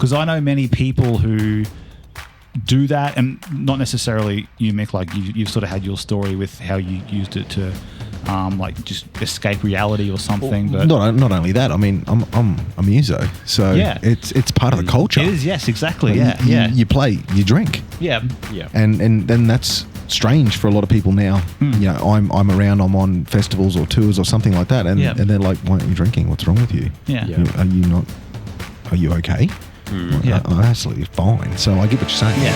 Because I know many people who do that, and not necessarily you, Mick, like you've sort of had your story with how you used it to like just escape reality or something. Well, but not only that, I mean, I'm a muso, so Yeah. it's part of the culture. it is, yes, exactly. Like, you play, you drink, yeah. and then that's strange for a lot of people now. You know, I'm around, I'm on festivals or tours or something like that, and they're like, why aren't you drinking? What's wrong with you? Yeah. Are you okay? Like, Yeah. I'm absolutely fine. So I get what you're saying. Yeah.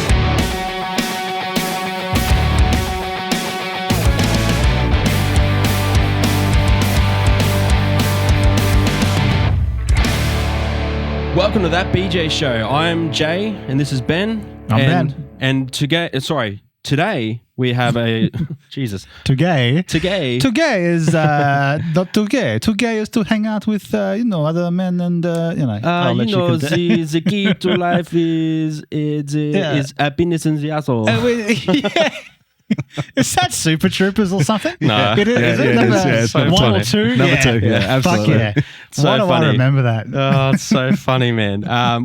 Welcome to That BJ Show. I'm Jay, and this is Ben. I'm Ben. And today we have a Jesus. Today is not too gay. Too gay is to hang out with other men, and I'll let the key to life is happiness in the asshole. Is that Super Troopers or something? No. It is. Is it? It's Number number one or two? Number two, yeah, absolutely. Fuck yeah. So Why do funny. I remember that? Oh, it's so funny, man.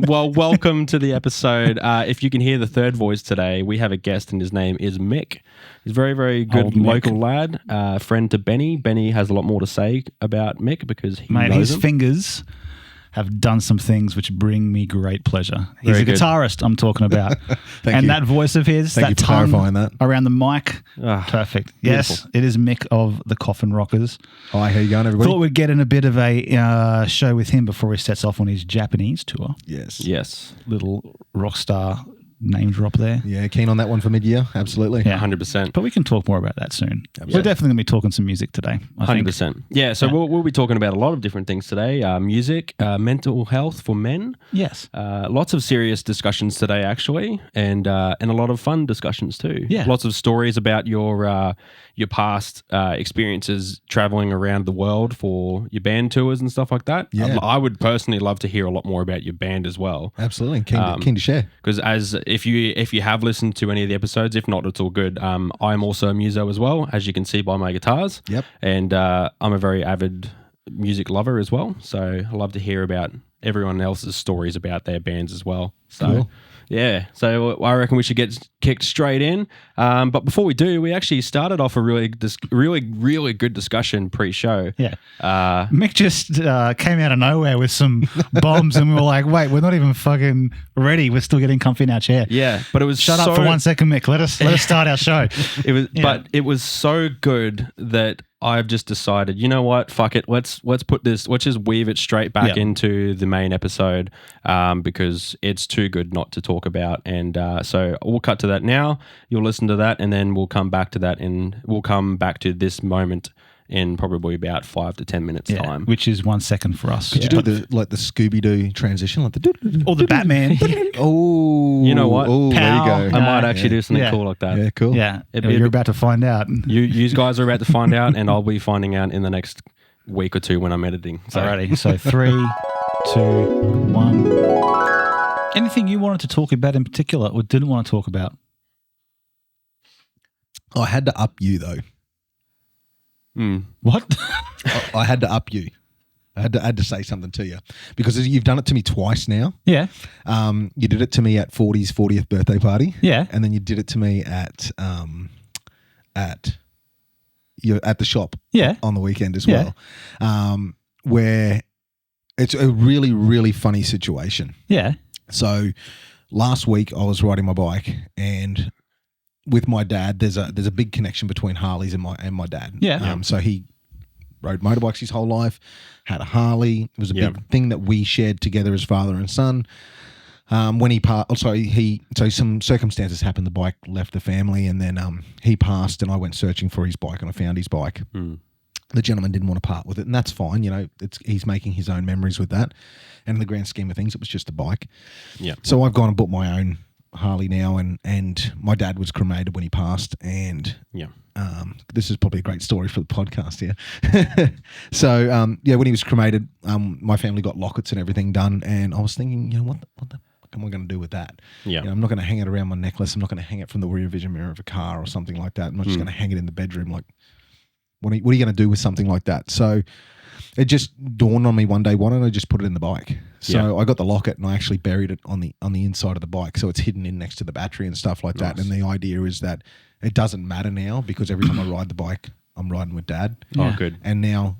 Well, welcome to the episode. If you can hear the third voice today, we have a guest, and his name is Mick. He's a very, very good Old Mick. local lad, friend to Benny. Benny has a lot more to say about Mick because he Mate, knows his him. fingers have done some things which bring me great pleasure. He's Very a good. guitarist I'm talking about. Thank and you. that voice of his, Thank that you for tongue clarifying that. around the mic, Ah, perfect. Yes, beautiful. it is Mick of the Coffin Rockers. Hi, how you going, everybody? Thought we'd get in a bit of a show with him before he sets off on his Japanese tour. Yes. Yes, Little rock star name drop there. Yeah, keen on that one for mid-year. Absolutely. Yeah. 100%. But we can talk more about that soon. We're definitely going to be talking some music today, I think. 100%. Yeah, so we'll be talking about a lot of different things today. Music, mental health for men. Yes. Lots of serious discussions today, actually, and a lot of fun discussions too. Yeah. Lots of stories about your past experiences traveling around the world for your band tours and stuff like that. Yeah. I would personally love to hear a lot more about your band as well. Absolutely. Keen to share. Because if you have listened to any of the episodes, if not, it's all good. I'm also a muso as well, as you can see by my guitars. Yep. And I'm a very avid music lover as well. So I love to hear about everyone else's stories about their bands as well. So Cool. yeah, so I reckon we should get kicked straight in. But before we do, we actually started off a really good discussion pre-show. Yeah. Mick just came out of nowhere with some bombs, and we were like, wait, we're not even fucking ready. We're still getting comfy in our chair. Yeah, but it was Shut up for 1 second, Mick. Let us start our show. It was, Yeah. but it was so good that I've just decided, you know what, fuck it, let's just weave it straight back Yeah. into the main episode, because it's too good not to talk about, and so we'll cut to that now. You'll listen to that, and then we'll come back to that, and we'll come back to this moment in probably about 5 to 10 minutes time. Which is 1 second for us. Could you do the Scooby-Doo transition? Like the Or the Batman. Oh. You know what? Oh, there Pow. you go. I might actually do something Yeah. cool like that. Yeah, cool. Yeah. It'd You're be- about to find out. You guys are about to find out, and I'll be finding out in the next week or two when I'm editing. So. Alrighty. So 3, 2, 1. Anything you wanted to talk about in particular or didn't want to talk about? I had to up you, though. What? I had to up you. I had to say something to you because you've done it to me twice now. Yeah. You did it to me at 40th birthday party. Yeah. And then you did it to me at the shop. Yeah. On the weekend as Yeah. well. Where it's a really, really funny situation. Yeah. So last week I was riding my bike, and with my dad, there's a big connection between Harleys and my dad. Yeah. So he rode motorbikes his whole life, had a Harley. It was a big thing that we shared together as father and son. When he passed, so some circumstances happened. The bike left the family, and then he passed, and I went searching for his bike, and I found his bike. The gentleman didn't want to part with it, and that's fine. You know, he's making his own memories with that. And in the grand scheme of things, it was just a bike. Yeah. So I've gone and bought my own Harley now, and my dad was cremated when he passed, and this is probably a great story for the podcast here. So when he was cremated, my family got lockets and everything done, and I was thinking, you know, what the fuck am I going to do with that? Yeah. You know, I'm not going to hang it around my necklace. I'm not going to hang it from the rear vision mirror of a car or something like that. I'm not just going to hang it in the bedroom. Like, what are you going to do with something like that? So it just dawned on me one day, why don't I just put it in the bike? So I got the locket and I actually buried it on the inside of the bike, so it's hidden in next to the battery and stuff like that. And the idea is that it doesn't matter now, because every time I ride the bike, I'm riding with Dad. Oh, good. And now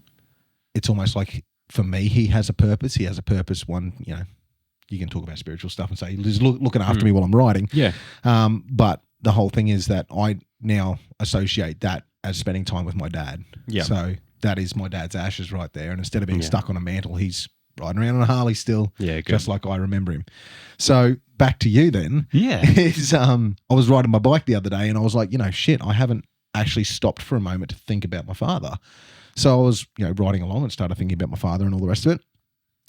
it's almost like, for me, he has a purpose. He has a purpose. One, you know, you can talk about spiritual stuff and say he's looking after me while I'm riding. Yeah. But the whole thing is that I now associate that as spending time with my dad. Yeah. So that is my dad's ashes right there. And instead of being stuck on a mantle, he's riding around on a Harley still. Yeah, good. Just like I remember him. So back to you then. Yeah. Is I was riding my bike the other day and I was like, you know, shit, I haven't actually stopped for a moment to think about my father. So I was, you know, riding along and started thinking about my father and all the rest of it.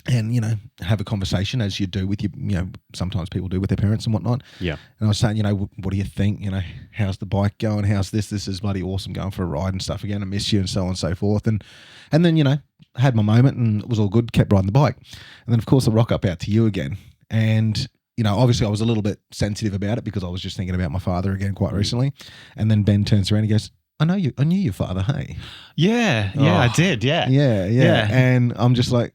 And, you know, have a conversation as you do with your, you know, sometimes people do with their parents and whatnot. Yeah. And I was saying, you know, what do you think? You know, how's the bike going? How's this? This is bloody awesome, going for a ride and stuff again. I miss you and so on and so forth. And then, you know, had my moment and it was all good, kept riding the bike. And then, of course, I rock up out to you again. And, you know, obviously I was a little bit sensitive about it because I was just thinking about my father again quite recently. And then Ben turns around and he goes, I knew your father, hey. Yeah, I did, yeah. Yeah. And I'm just like,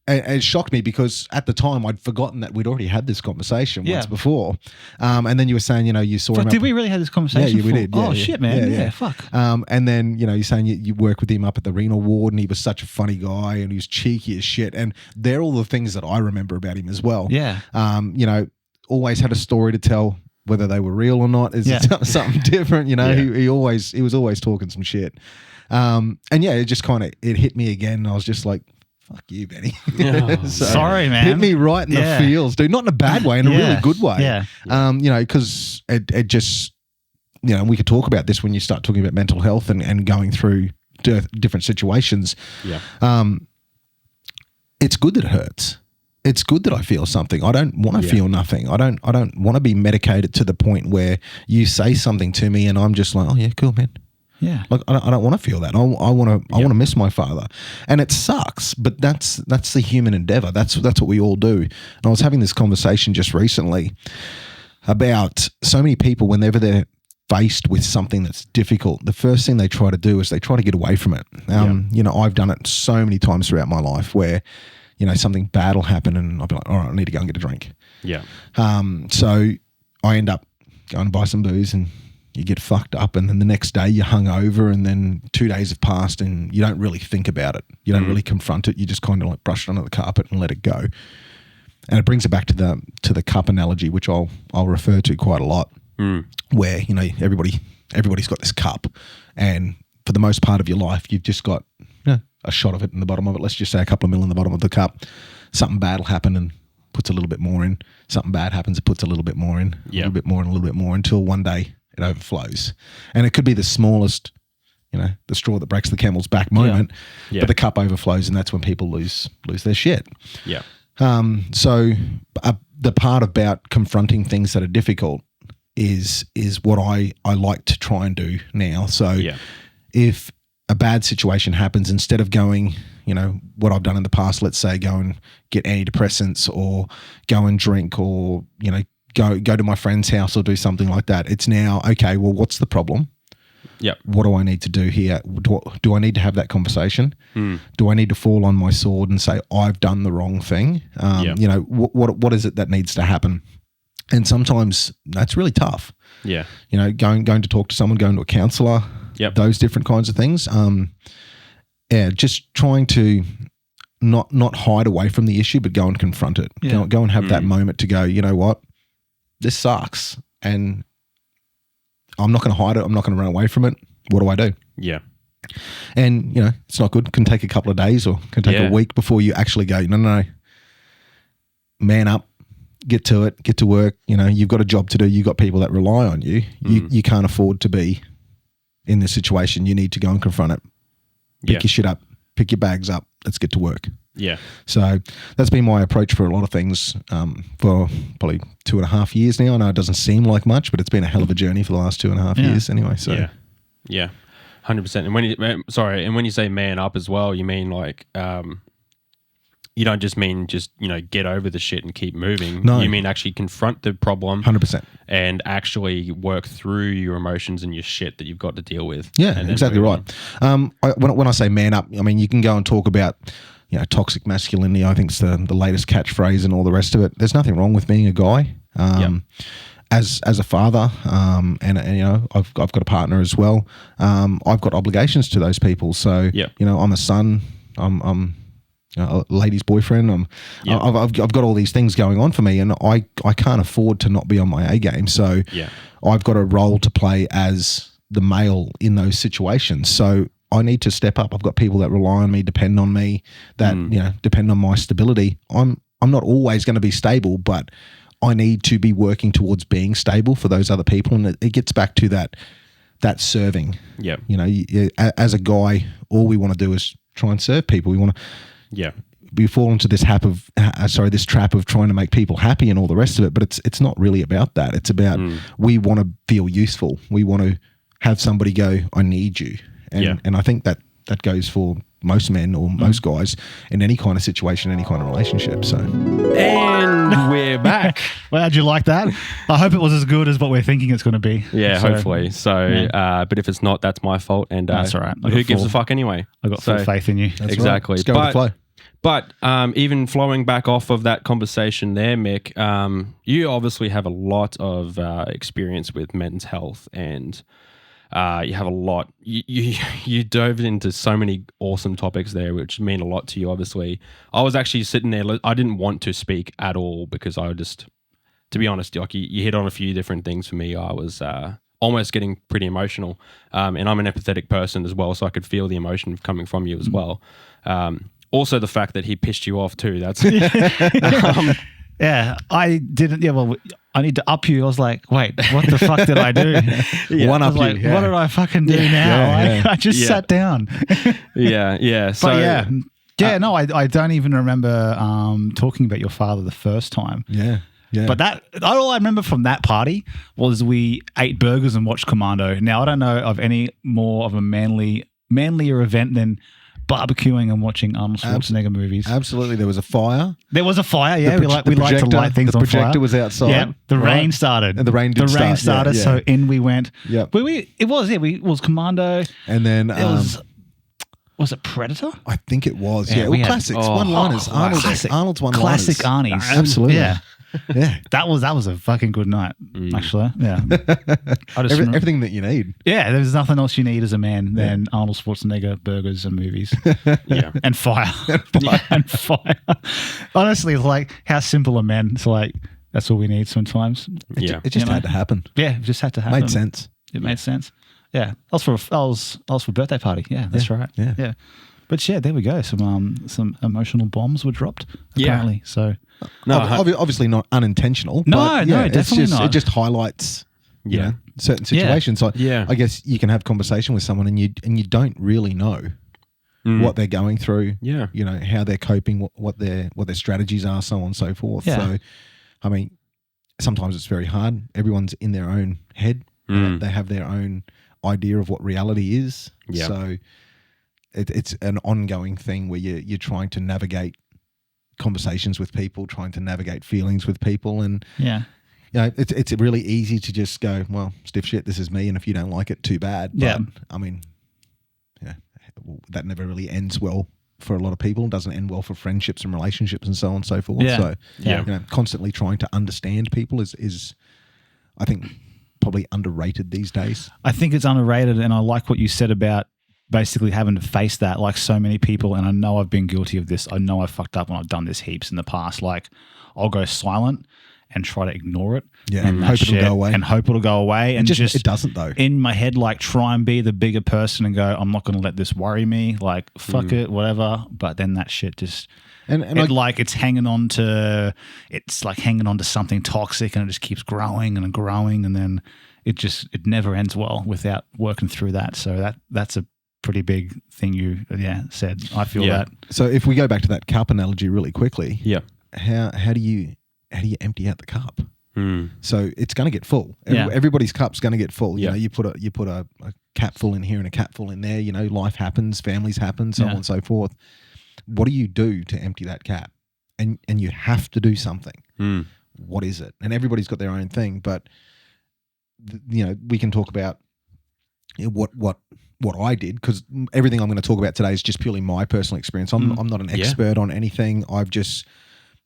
and it shocked me because at the time I'd forgotten that we'd already had this conversation once before. And then you were saying, you know, you saw him. Did we really have this conversation? Yeah, we did. Yeah, shit, man. Yeah, fuck. And then, you know, you're saying you worked with him up at the renal ward and he was such a funny guy and he was cheeky as shit. And they're all the things that I remember about him as well. Yeah. You know, always had a story to tell. Whether they were real or not is something different, you know. He was always talking some shit, and it just kind of it hit me again. And I was just like, "Fuck you, Benny." So, sorry, man. Hit me right in the feels, dude. Not in a bad way, in a really good way. Yeah. You know, because it just, you know, we could talk about this when you start talking about mental health and going through different situations. Yeah. It's good that it hurts. It's good that I feel something. I don't want to feel nothing. I don't want to be medicated to the point where you say something to me and I'm just like, oh yeah, cool, man. Yeah. Like I don't want to feel that. I want to miss my father, and it sucks. But that's the human endeavor. That's what we all do. And I was having this conversation just recently about so many people whenever they're faced with something that's difficult, the first thing they try to do is they try to get away from it. You know, I've done it so many times throughout my life where, you know, something bad will happen and I'll be like, all right, I need to go and get a drink. Yeah. So I end up going to buy some booze and you get fucked up, and then the next day you're hungover, and then 2 days have passed and you don't really think about it. You don't really confront it. You just kind of like brush it under the carpet and let it go. And it brings it back to the cup analogy, which I'll refer to quite a lot, where, you know, everybody's got this cup, and for the most part of your life, you've just got, you know, a shot of it in the bottom of it. Let's just say a couple of mil in the bottom of the cup. Something bad will happen and puts a little bit more in. Something bad happens, it puts a little bit more in, a little bit more and a little bit more, until one day it overflows. And it could be the smallest, you know, the straw that breaks the camel's back moment, but the cup overflows, and that's when people lose their shit. Yeah. So the part about confronting things that are difficult is what I like to try and do now. So if a bad situation happens, instead of going, you know, what I've done in the past, let's say go and get antidepressants or go and drink or, you know, go to my friend's house or do something like that. It's now, okay, well, what's the problem? Yep. What do I need to do here? Do I need to have that conversation? Do I need to fall on my sword and say, I've done the wrong thing? You know, what is it that needs to happen? And sometimes that's really tough. Yeah. You know, going to talk to someone, going to a counselor, those different kinds of things. Just trying to not hide away from the issue, but go and confront it. Yeah. Go and have that moment to go, you know what? This sucks. And I'm not going to hide it. I'm not going to run away from it. What do I do? Yeah. And, you know, it's not good. It can take a couple of days or can take a week before you actually go, no. Man up, get to it, get to work. You know, you've got a job to do. You've got people that rely on you. You can't afford to be in this situation. You need to go and confront it. Pick your shit up, pick your bags up. Let's get to work. Yeah. So that's been my approach for a lot of things for probably 2.5 years now. I know it doesn't seem like much, but it's been a hell of a journey for the last 2.5 years anyway. So yeah, 100%. And when you say man up as well, you mean like you don't just mean get over the shit and keep moving. No. You mean actually confront the problem 100%. and actually work through your emotions and your shit that you've got to deal with. Yeah, and then exactly move right. When I say man up, I mean, you can go and talk about, toxic masculinity. I think it's the latest catchphrase and all the rest of it. There's nothing wrong with being a guy. As a father, and I've got a partner as well. I've got obligations to those people. So I'm a son. I'm a lady's boyfriend. I've got all these things going on for me, and I can't afford to not be on my A game. So I've got a role to play as the male in those situations. So I need to step up. I've got people that rely on me, depend on me, that depend on my stability. I'm not always going to be stable, but I need to be working towards being stable for those other people, and it gets back to that serving. Yeah, as a guy, all we want to do is try and serve people. We want to. Yeah, we fall into this this trap of trying to make people happy and all the rest of it. But it's not really about that. It's about we want to feel useful. We want to have somebody go, "I need you," and I think that goes for most men or most guys in any kind of situation, any kind of relationship. So, and we're back. Well, how'd you like that? I hope it was as good as what we're thinking it's going to be. Yeah, hopefully. So, but if it's not, that's my fault. And that's all right. Who gives a fuck anyway? I got full faith in you. That's exactly. Right. Let's go with the flow. But even flowing back off of that conversation there, Mick, you obviously have a lot of experience with men's health, and you have a lot. You dove into so many awesome topics there, which mean a lot to you. Obviously, I was actually sitting there. I didn't want to speak at all because I just, to be honest, like you hit on a few different things for me. I was almost getting pretty emotional, and I'm an empathetic person as well, so I could feel the emotion coming from you as well. Also, the fact that he pissed you off too. That's yeah, I didn't. Yeah, well, I need to up you. I was like, wait, what the fuck did I do? One up like, you. Yeah. What did I fucking do now? I just sat down. yeah. So, but no, I don't even remember talking about your father the first time. Yeah. But all I remember from that party was we ate burgers and watched Commando. Now, I don't know of any more of a manlier event than barbecuing and watching Arnold Schwarzenegger movies. Absolutely. There was a fire. There was a fire, yeah. We like to light things on fire. The projector was outside. Yeah, the rain started. And the rain did start. The rain started, yeah. so in we went. Yeah. It was Commando. And then was it Predator? I think it was. Yeah. Well, classics. One-liners. Arnold's one-liners. Classic Arnie's. Absolutely. Yeah. Yeah. That was a fucking good night, actually. Yeah. Everything that you need. Yeah, there's nothing else you need as a man than Arnold Schwarzenegger burgers and movies. Yeah. And fire. And fire. Honestly, it's like how simple are men? It's like that's all we need sometimes. It just had to happen. Yeah, it just had to happen. Made sense. It made sense. Yeah. I was for a birthday party. Yeah, that's right. Yeah. But yeah, there we go. Some emotional bombs were dropped apparently. So obviously not unintentional. No, but definitely not. It just highlights certain situations. So I guess you can have conversation with someone and you don't really know what they're going through. Yeah. You know, how they're coping, what their strategies are, so on and so forth. Yeah. So I mean, sometimes it's very hard. Everyone's in their own head. They have their own idea of what reality is. Yeah. So it's an ongoing thing where you're trying to navigate conversations with people, trying to navigate feelings with people, and it's really easy to just go, well, stiff shit, this is me, and if you don't like it, too bad. But I mean, that never really ends well for a lot of people. It doesn't end well for friendships and relationships and so on and so forth. So constantly trying to understand people is I think probably underrated these days. I think it's underrated, and I like what you said about basically having to face that, like so many people, and I know I've been guilty of this. I know I've fucked up and I've done this heaps in the past. Like I'll go silent and try to ignore it. Yeah, and hope it'll go away. And hope it'll go away. And just it doesn't though. In my head, like try and be the bigger person and go, I'm not going to let this worry me. Like fuck it, whatever. But then that shit just... it's hanging on to something toxic, and it just keeps growing and growing, and then it never ends well without working through that. So that's a pretty big thing you said. I feel that. So if we go back to that cup analogy really quickly, how do you empty out the cup? So it's going to get full. Everybody's cup's going to get full. You know, you put a cap full in here and a cap full in there. You know, life happens, families happen, so on and so forth. what do you do to empty that cap? And you have to do something. What is it? And everybody's got their own thing, but we can talk about what I did, because everything I'm going to talk about today is just purely my personal experience. I'm not an expert on anything. I've just,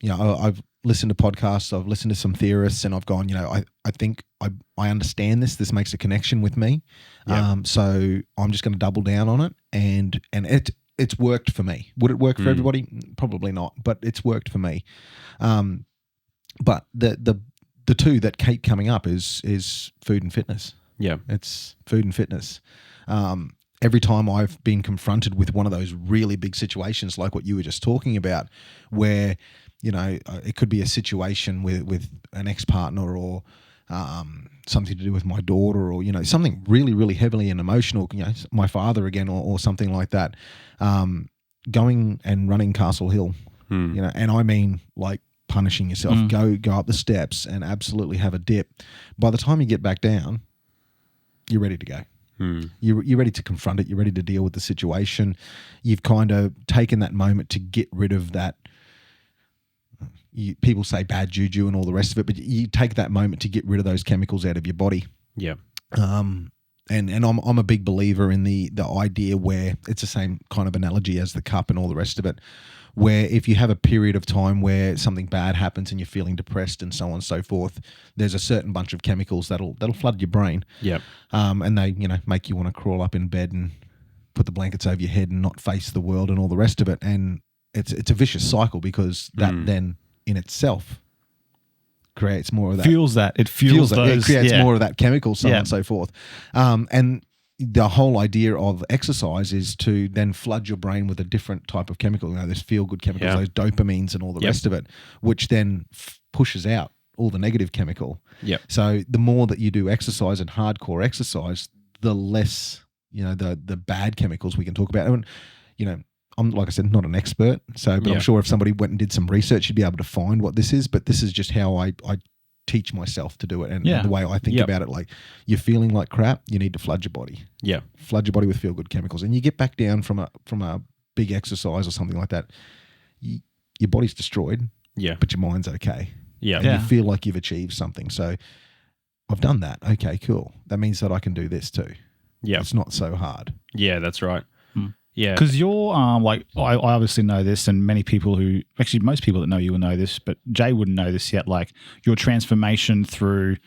I've listened to podcasts, I've listened to some theorists, and I've gone, I think I understand this. This makes a connection with me. Yep. So I'm just going to double down on it, and it's worked for me. Would it work for everybody? Probably not, but it's worked for me. But the two that keep coming up is food and fitness. Yeah, it's food and fitness. Every time I've been confronted with one of those really big situations like what you were just talking about, where it could be a situation with an ex-partner, or something to do with my daughter, or something really, really heavily and emotional, my father again, or something like that. Going and running Castle Hill, and I mean like punishing yourself, go up the steps and absolutely have a dip. By the time you get back down, you're ready to go. You're ready to confront it. You're ready to deal with the situation. You've kind of taken that moment to get rid of that. People say bad juju and all the rest of it, but you take that moment to get rid of those chemicals out of your body. Yeah. And I'm a big believer in the idea where it's the same kind of analogy as the cup and all the rest of it, where if you have a period of time where something bad happens and you're feeling depressed and so on and so forth, there's a certain bunch of chemicals that'll flood your brain. Yep. And they make you want to crawl up in bed and put the blankets over your head and not face the world and all the rest of it. And it's a vicious cycle, because that then in itself creates more of that. It fuels those. It creates more of that chemical, so on and so forth. And the whole idea of exercise is to then flood your brain with a different type of chemical. There's feel-good chemicals, those dopamines and all the rest of it, which then pushes out all the negative chemical. Yep. So the more that you do exercise and hardcore exercise, the less, the bad chemicals we can talk about. And, I'm, like I said, not an expert, but I'm sure if somebody went and did some research, you'd be able to find what this is. But this is just how I teach myself to do it, and the way I think about it. Like, you're feeling like crap, you need to flood your body. Yeah, flood your body with feel-good chemicals, and you get back down from a big exercise or something like that. Your body's destroyed. Yeah, but your mind's okay. Yeah, and you feel like you've achieved something. So I've done that. Okay, cool. That means that I can do this too. Yeah, it's not so hard. Yeah, that's right. Yeah, because you're I obviously know this, and most people that know you will know this, but Jay wouldn't know this yet. Like, your transformation through,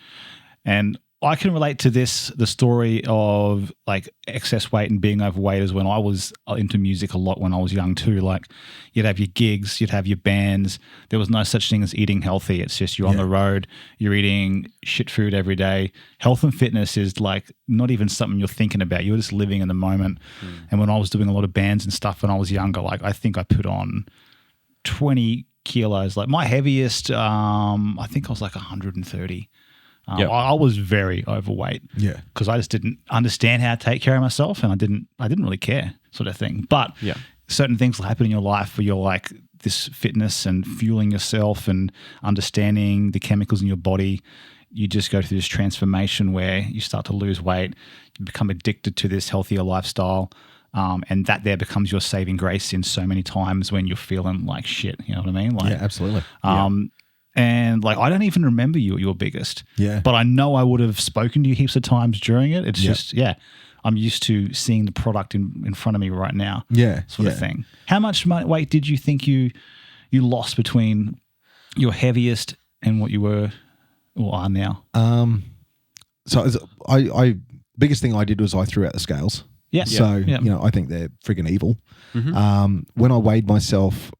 and I can relate to this, the story of like excess weight and being overweight, is when I was into music a lot when I was young too. Like, you'd have your gigs, you'd have your bands. There was no such thing as eating healthy. It's just you're on the road, you're eating shit food every day. Health and fitness is like not even something you're thinking about. You're just living in the moment. And when I was doing a lot of bands and stuff when I was younger, like I think I put on 20 kilos. Like my heaviest, I think I was like 130. I was very overweight, because I just didn't understand how to take care of myself, and I didn't really care, sort of thing. But certain things will happen in your life where you're like, this fitness and fueling yourself and understanding the chemicals in your body, you just go through this transformation where you start to lose weight, you become addicted to this healthier lifestyle, and that there becomes your saving grace in so many times when you're feeling like shit. You know what I mean? Like, yeah, absolutely. And like, I don't even remember you at your biggest. Yeah. But I know I would have spoken to you heaps of times during it. It's just, I'm used to seeing the product in front of me right now. Yeah. Sort of thing. How much weight did you think you lost between your heaviest and what you were or are now? So biggest thing I did was I threw out the scales. Yeah. So, I think they're friggin' evil. Mm-hmm. When I weighed myself,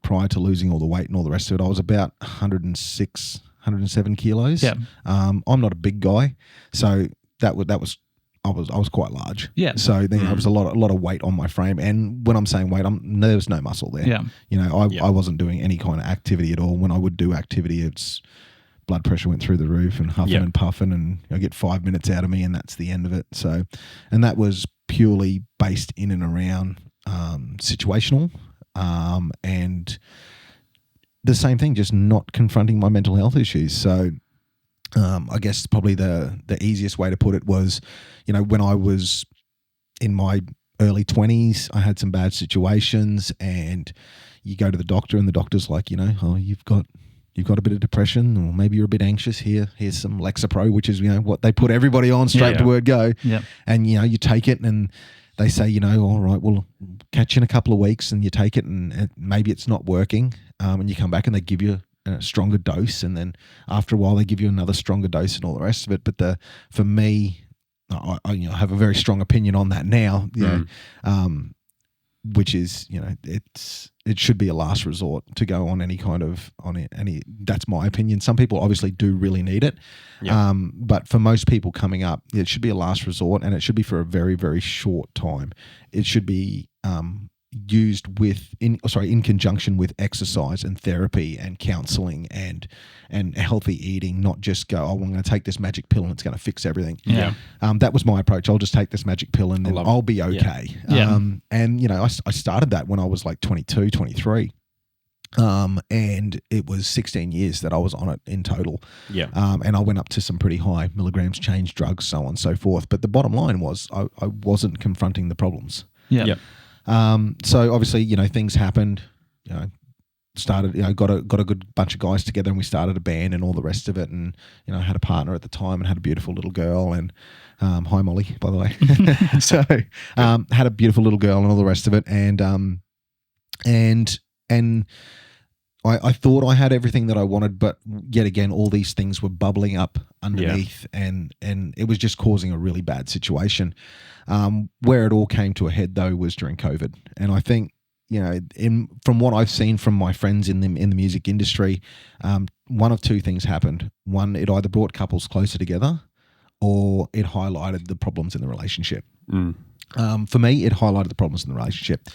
prior to losing all the weight and all the rest of it, I was about 106, 107 kilos. Yeah. I'm not a big guy, so I was quite large. Yeah. So then there was a lot of weight on my frame, and when I'm saying weight, there was no muscle there. Yeah. I wasn't doing any kind of activity at all. When I would do activity, it's blood pressure went through the roof and huffing and puffing, and I get 5 minutes out of me, and that's the end of it. So, and that was purely based in and around situational. And the same thing, just not confronting my mental health issues. So I guess probably the easiest way to put it was, when I was in my early 20s, I had some bad situations, and you go to the doctor, and the doctor's like, oh, you've got a bit of depression, or maybe you're a bit anxious. Here's some Lexapro, which is what they put everybody on straight to word go. Yeah. And you take it, and they say, all right, we'll catch you in a couple of weeks, and you take it, and maybe it's not working, and you come back and they give you a stronger dose, and then after a while they give you another stronger dose and all the rest of it. But for me, I have a very strong opinion on that now, which is, it should be a last resort to go on any kind of any. That's my opinion. Some people obviously do really need it, but for most people coming up, it should be a last resort, and it should be for a very, very short time. It should be used in conjunction with exercise and therapy and counseling and healthy eating, not just go, I'm going to take this magic pill and it's going to fix everything. That was my approach. I'll just take this magic pill and then I'll be okay. And I started that when I was like 22, 23. And it was 16 years that I was on it in total. And I went up to some pretty high milligrams, changed drugs, so on and so forth. But the bottom line was I wasn't confronting the problems. So obviously, things happened, started, got a good bunch of guys together, and we started a band and all the rest of it. And, I had a partner at the time and had a beautiful little girl, and, hi Molly, by the way. So, had a beautiful little girl and all the rest of it. And I thought I had everything that I wanted, but yet again, all these things were bubbling up underneath, and it was just causing a really bad situation. Where it all came to a head, though, was during COVID. And I think, from what I've seen from my friends in the music industry, one of two things happened. One, it either brought couples closer together, or it highlighted the problems in the relationship. For me, it highlighted the problems in the relationship.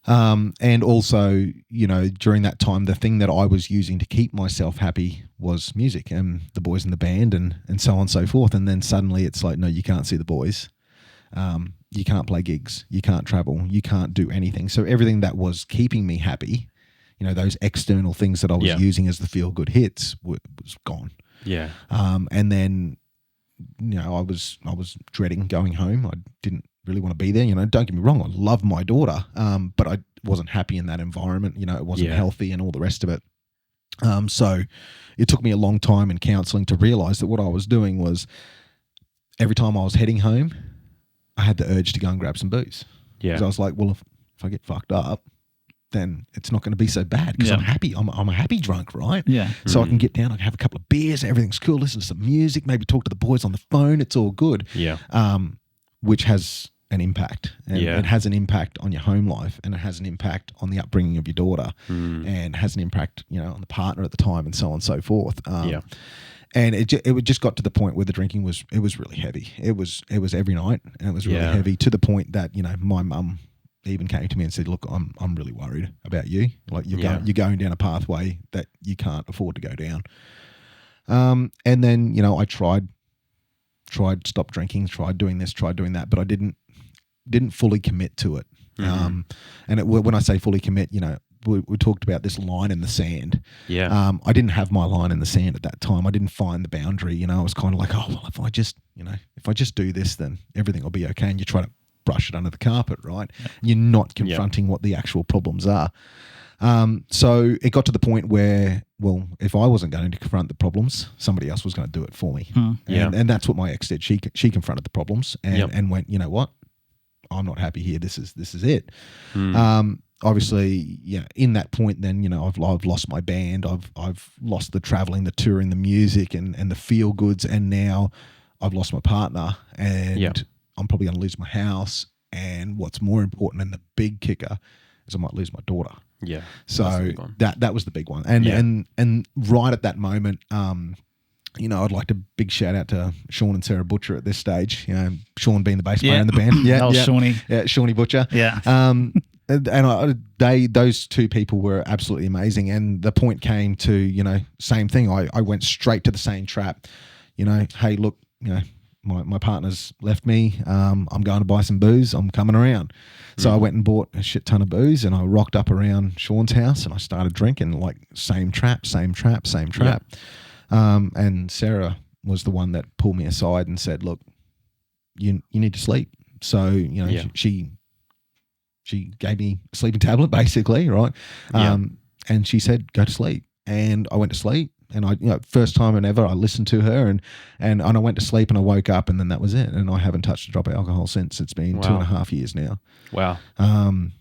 And also, during that time, the thing that I was using to keep myself happy was music and the boys in the band and so on and so forth. And then suddenly it's like, no, you can't see the boys. You can't play gigs. You can't travel. You can't do anything. So everything that was keeping me happy, those external things that I was using as the feel-good hits was gone. And then, I was dreading going home. I didn't really want to be there. Don't get me wrong, I love my daughter, but I wasn't happy in that environment. It wasn't healthy and all the rest of it. So it took me a long time in counselling to realise that what I was doing was every time I was heading home, I had the urge to go and grab some booze. Because I was like, well, if I get fucked up, then it's not going to be so bad because I'm happy. I'm a happy drunk, right? So I can get down, I can have a couple of beers, everything's cool, listen to some music, maybe talk to the boys on the phone, it's all good. Which has an impact. And it has an impact on your home life, and it has an impact on the upbringing of your daughter, and has an impact, on the partner at the time, and so on and so forth. And it just got to the point where the drinking was really heavy. It was every night, and it was really heavy, to the point that my mum even came to me and said, "Look, I'm really worried about you. Like you're going down a pathway that you can't afford to go down." And then I tried stop drinking, tried doing this, tried doing that, but I didn't fully commit to it. And when I say fully commit, we talked about this line in the sand. I didn't have my line in the sand at that time. I didn't find the boundary. I was kind of like, oh, well, if I just do this, then everything will be okay. And you try to brush it under the carpet, right? And you're not confronting what the actual problems are. So it got to the point where, well, if I wasn't going to confront the problems, somebody else was going to do it for me. And that's what my ex did. She confronted the problems and went, you know what? I'm not happy here. This is it. Obviously, in that point, then I've lost my band. I've lost the traveling, the touring, the music, and the feel goods, and now I've lost my partner, and I'm probably going to lose my house. And what's more important, and the big kicker, is I might lose my daughter. So that was the big one. And right at that moment, I'd like to big shout out to Sean and Sarah Butcher at this stage. Sean being the bass player in the band. Shawnee. Shawnee Butcher. Those two people were absolutely amazing. And the point came to, same thing. I went straight to the same trap. Hey, look, my partner's left me. I'm going to buy some booze. I'm coming around. So I went and bought a shit ton of booze, and I rocked up around Sean's house, and I started drinking, like same trap. And Sarah was the one that pulled me aside and said, look, you need to sleep. So, she gave me a sleeping tablet basically, right? And she said, go to sleep. And I went to sleep. And I, first time ever, I listened to her and I went to sleep and I woke up and then that was it. And I haven't touched a drop of alcohol since. It's been 2.5 years now. Wow. And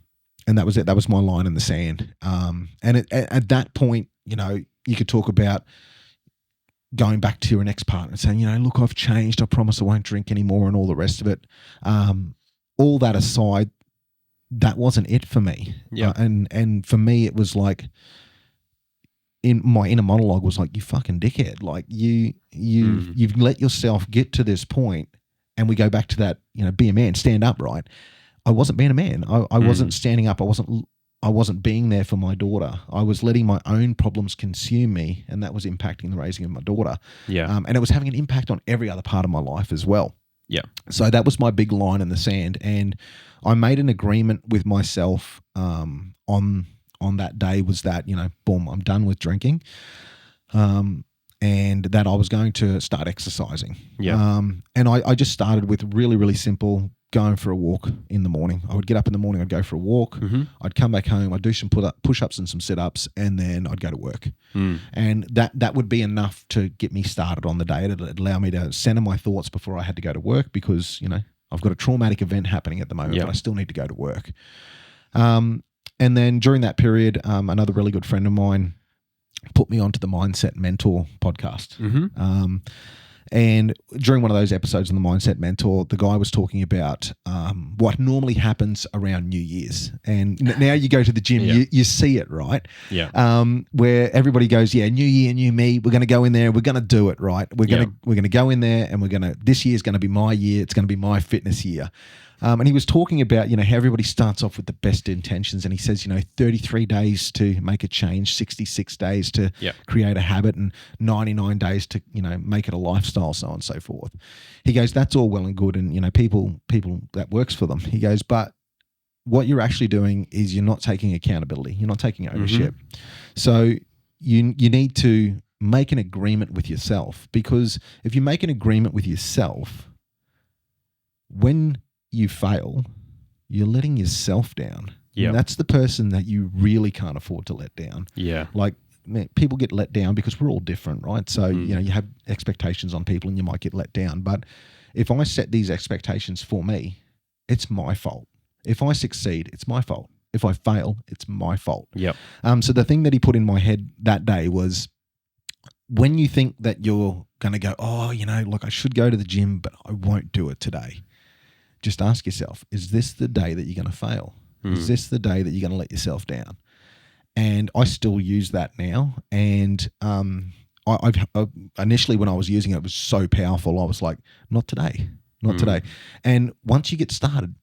that was it. That was my line in the sand. And at that point, you could talk about going back to your ex-partner and saying, look, I've changed. I promise I won't drink anymore and all the rest of it. All that aside, that wasn't it for me. Yeah. And for me, it was like, in my inner monologue was like, you fucking dickhead. Like you've let yourself get to this point, and we go back to that, be a man, stand up, right? I wasn't being a man. I wasn't standing up. I wasn't being there for my daughter. I was letting my own problems consume me, and that was impacting the raising of my daughter. Yeah. And it was having an impact on every other part of my life as well. Yeah. So that was my big line in the sand. And I made an agreement with myself on that day was that, boom, I'm done with drinking. And that I was going to start exercising. Yeah. And I just started with really, really simple, going for a walk in the morning. I would get up in the morning, I'd go for a walk. Mm-hmm. I'd come back home, I'd do some push-ups and some sit-ups, and then I'd go to work. And that would be enough to get me started on the day. It'd allow me to center my thoughts before I had to go to work because, I've got a traumatic event happening at the moment, but I still need to go to work. And then during that period, another really good friend of mine put me onto the Mindset Mentor podcast. Mm-hmm. And during one of those episodes on the Mindset Mentor, the guy was talking about what normally happens around New Year's. And now you go to the gym, you see it, right? Yeah. Where everybody goes, New Year, new me. We're going to go in there. We're going to do it, right? We're going to go in there, and this year's going to be my year. It's going to be my fitness year. And he was talking about, how everybody starts off with the best intentions. And he says, 33 days to make a change, 66 days to create a habit, and 99 days to, make it a lifestyle, so on and so forth. He goes, that's all well and good. And, people that works for them. He goes, but what you're actually doing is you're not taking accountability. You're not taking ownership. Mm-hmm. So you need to make an agreement with yourself, because if you make an agreement with yourself, when you fail, you're letting yourself down. Yeah, that's the person that you really can't afford to let down. Yeah, like people get let down because we're all different, right? So you have expectations on people, and you might get let down. But if I set these expectations for me, it's my fault. If I succeed, it's my fault. If I fail, it's my fault. Yep. So the thing that he put in my head that day was, when you think that you're going to go, I should go to the gym, but I won't do it today. Just ask yourself, is this the day that you're going to fail? Is this the day that you're going to let yourself down? And I still use that now. And I've initially, when I was using it, it was so powerful. I was like, not today, not today. And once you get started,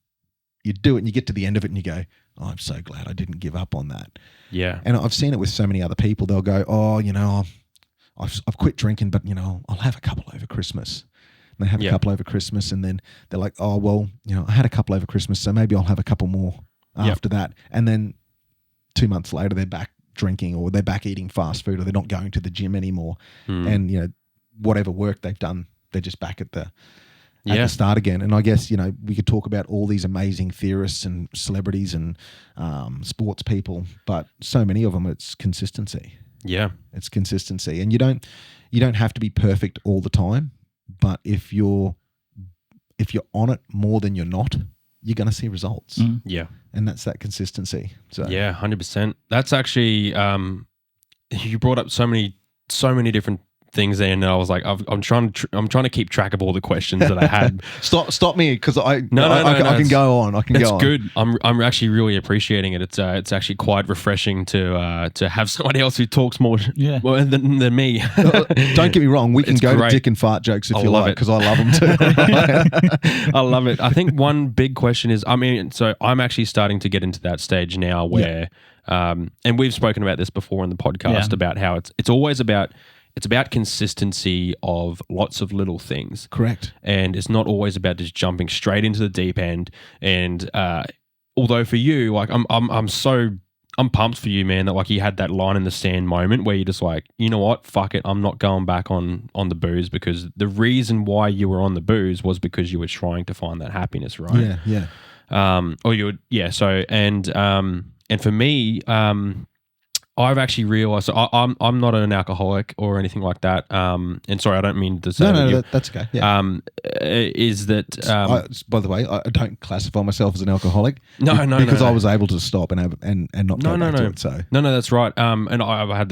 you do it and you get to the end of it and you go, oh, I'm so glad I didn't give up on that. Yeah. And I've seen it with so many other people. They'll go, I've quit drinking, but, I'll have a couple over Christmas. They have a couple over Christmas, and then they're like, oh, well, I had a couple over Christmas, so maybe I'll have a couple more after that. And then 2 months later, they're back drinking, or they're back eating fast food, or they're not going to the gym anymore. And, whatever work they've done, they're just back at the start again. And I guess, we could talk about all these amazing theorists and celebrities and sports people, but so many of them, it's consistency. Yeah. It's consistency. And you don't have to be perfect all the time. But if you're on it more than you're not, you're going to see results. Yeah. And that's that consistency. So yeah, 100%. That's actually, you brought up so many different things there, and I was like, I'm trying to keep track of all the questions that I had. Stop me, because I can go on. I can go on. That's good. I'm actually really appreciating it. It's actually quite refreshing to have somebody else who talks more than me. Don't get me wrong. We can go to dick and fart jokes if you like, because I love them too. I love it. I think one big question is, so I'm actually starting to get into that stage now where, and we've spoken about this before in the podcast about how it's always about. It's about consistency of lots of little things. Correct. And it's not always about just jumping straight into the deep end. And although for you, like I'm so I'm pumped for you, man, that like you had that line in the sand moment where you're just like, you know what, fuck it, I'm not going back on the booze, because the reason why you were on the booze was because you were trying to find that happiness, right? Yeah. So for me, I've actually realized I'm not an alcoholic or anything like that. And sorry, I don't mean to say that's okay. Yeah. Is that by the way, I don't classify myself as an alcoholic. No, because I was able to stop and not go back to it. So no, that's right. And I've had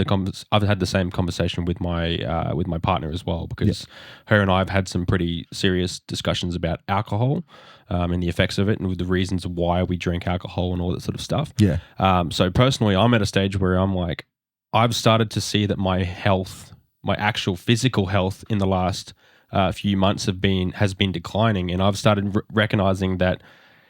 the same conversation with my partner as well, because her and I have had some pretty serious discussions about alcohol. And the effects of it, and the reasons why we drink alcohol and all that sort of stuff. Yeah. So personally, I'm at a stage where I'm like, I've started to see that my health, my actual physical health, in the last few months has been declining, and I've started recognizing that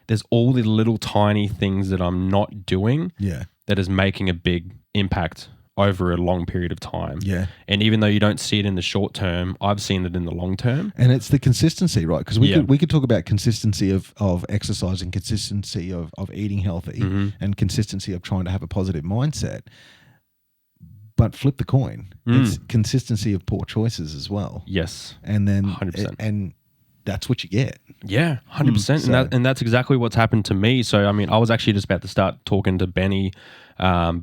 there's all the little tiny things that I'm not doing. Yeah. That is making a big impact over a long period of time. Yeah. And even though you don't see it in the short term, I've seen it in the long term. And it's the consistency, right? Because we could talk about consistency of exercising, consistency of eating healthy, and consistency of trying to have a positive mindset. But flip the coin. It's consistency of poor choices as well. Yes. And then 100%. And that's what you get. Yeah, 100%. And that's exactly what's happened to me. So, I mean, I was actually just about to start talking to Benny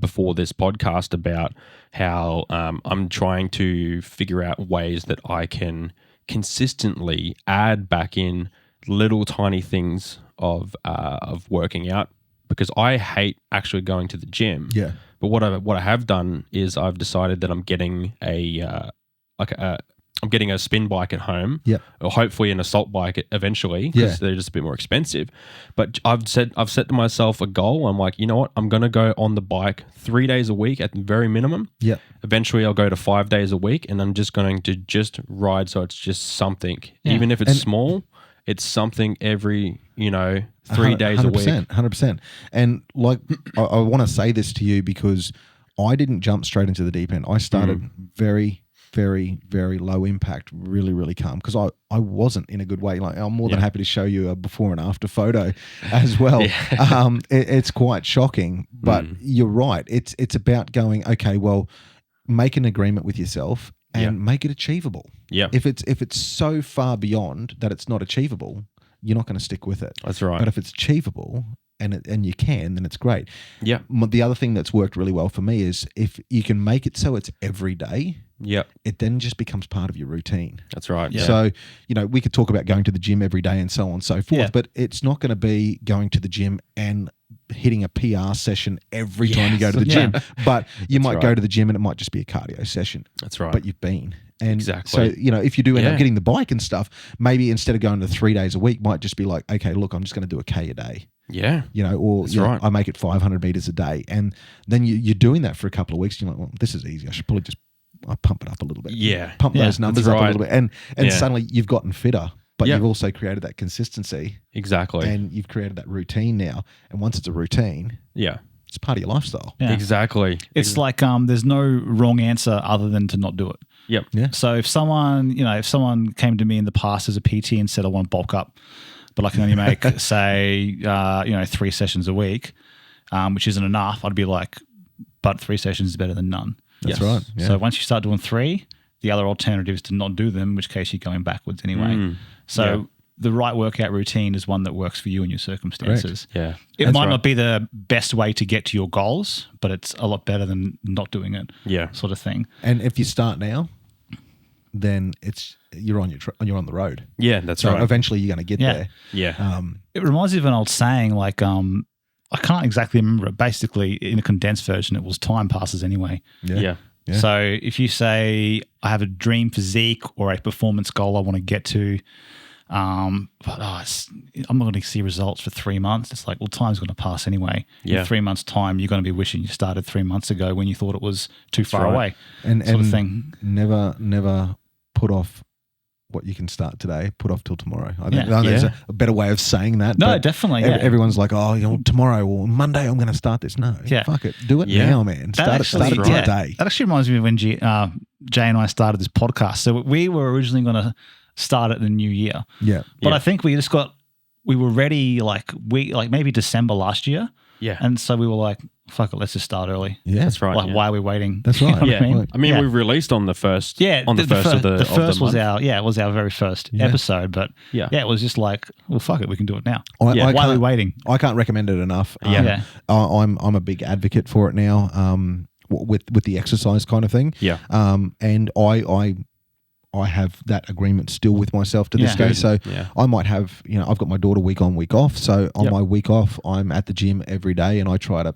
before this podcast about how I'm trying to figure out ways that I can consistently add back in little tiny things of working out, because I hate actually going to the gym. Yeah. But what I have done is I've decided that I'm getting I'm getting a spin bike at home, or hopefully an assault bike eventually, because they're just a bit more expensive. But I've set to myself a goal. I'm like, you know what? I'm going to go on the bike 3 days a week at the very minimum. Yeah. Eventually, I'll go to 5 days a week, and I'm just going to ride. So it's just something, even if it's small. It's something every 3 days a week. 100%. And like, I want to say this to you because I didn't jump straight into the deep end. I started very, very, very low impact, really, really calm, because I wasn't in a good way. Like, I'm more than happy to show you a before and after photo as well. It's quite shocking, but you're right. It's about going, okay, well, make an agreement with yourself and make it achievable. Yeah. If it's so far beyond that it's not achievable, you're not going to stick with it. That's right. But if it's achievable and you can, then it's great. Yeah. The other thing that's worked really well for me is if you can make it so it's every day. Yep. It then just becomes part of your routine. That's right. Yeah. So, we could talk about going to the gym every day and so on and so forth, but it's not going to be going to the gym and hitting a PR session every time you go to the gym. But you might go to the gym and it might just be a cardio session. That's right. But you've been. And exactly. So, if you do end up getting the bike and stuff, maybe instead of going to 3 days a week, might just be like, okay, look, I'm just going to do a K a day. Yeah. Right. I make it 500 meters a day. And then you're doing that for a couple of weeks. And you're like, well, this is easy. I should probably just pump it up a little bit. Yeah. Pump those numbers up a little bit. And suddenly you've gotten fitter, but you've also created that consistency. Exactly. And you've created that routine now. And once it's a routine, it's part of your lifestyle. Yeah. Exactly. It's like there's no wrong answer other than to not do it. Yep. Yeah. So if someone came to me in the past as a PT and said, I want to bulk up, but I can only make, say, 3 sessions a week, which isn't enough, I'd be like, but 3 sessions is better than none. That's right. Yeah. So once you start doing 3, the other alternative is to not do them, in which case you're going backwards anyway. So the right workout routine is one that works for you and your circumstances. Correct. Yeah. It might not be the best way to get to your goals, but it's a lot better than not doing it. Yeah. Sort of thing. And if you start now, then you're on the road. Yeah, that's so right. Eventually you're going to get there. Yeah. It reminds me of an old saying, like, I can't exactly remember it. Basically, in a condensed version, it was time passes anyway. Yeah. So if you say, I have a dream physique or a performance goal I want to get to, but I'm not going to see results for 3 months. It's like, well, time's going to pass anyway. Yeah. In 3 months' time, you're going to be wishing you started 3 months ago when you thought it was too far away. And sort of thing. Never put off what you can start today, put off till tomorrow. I think there's a better way of saying that. No, definitely. Everyone's like, tomorrow or Monday I'm going to start this. No, fuck it. Do it now, man. Start it today. That actually reminds me of when Jay and I started this podcast. So we were originally going to start it in the new year. Yeah. But I think we were ready like maybe December last year. Yeah. And so we were like, fuck it, let's just start early. Yeah, that's right. Like, why are we waiting? That's right. You know what I mean, we released on the first. On the first was our very first episode. But it was just like, well, fuck it, we can do it now. Why are we waiting? I can't recommend it enough. I'm a big advocate for it now. With the exercise kind of thing. Yeah. And I have that agreement still with myself to this day. So I might have, I've got my daughter week on, week off. So on my week off, I'm at the gym every day and I try to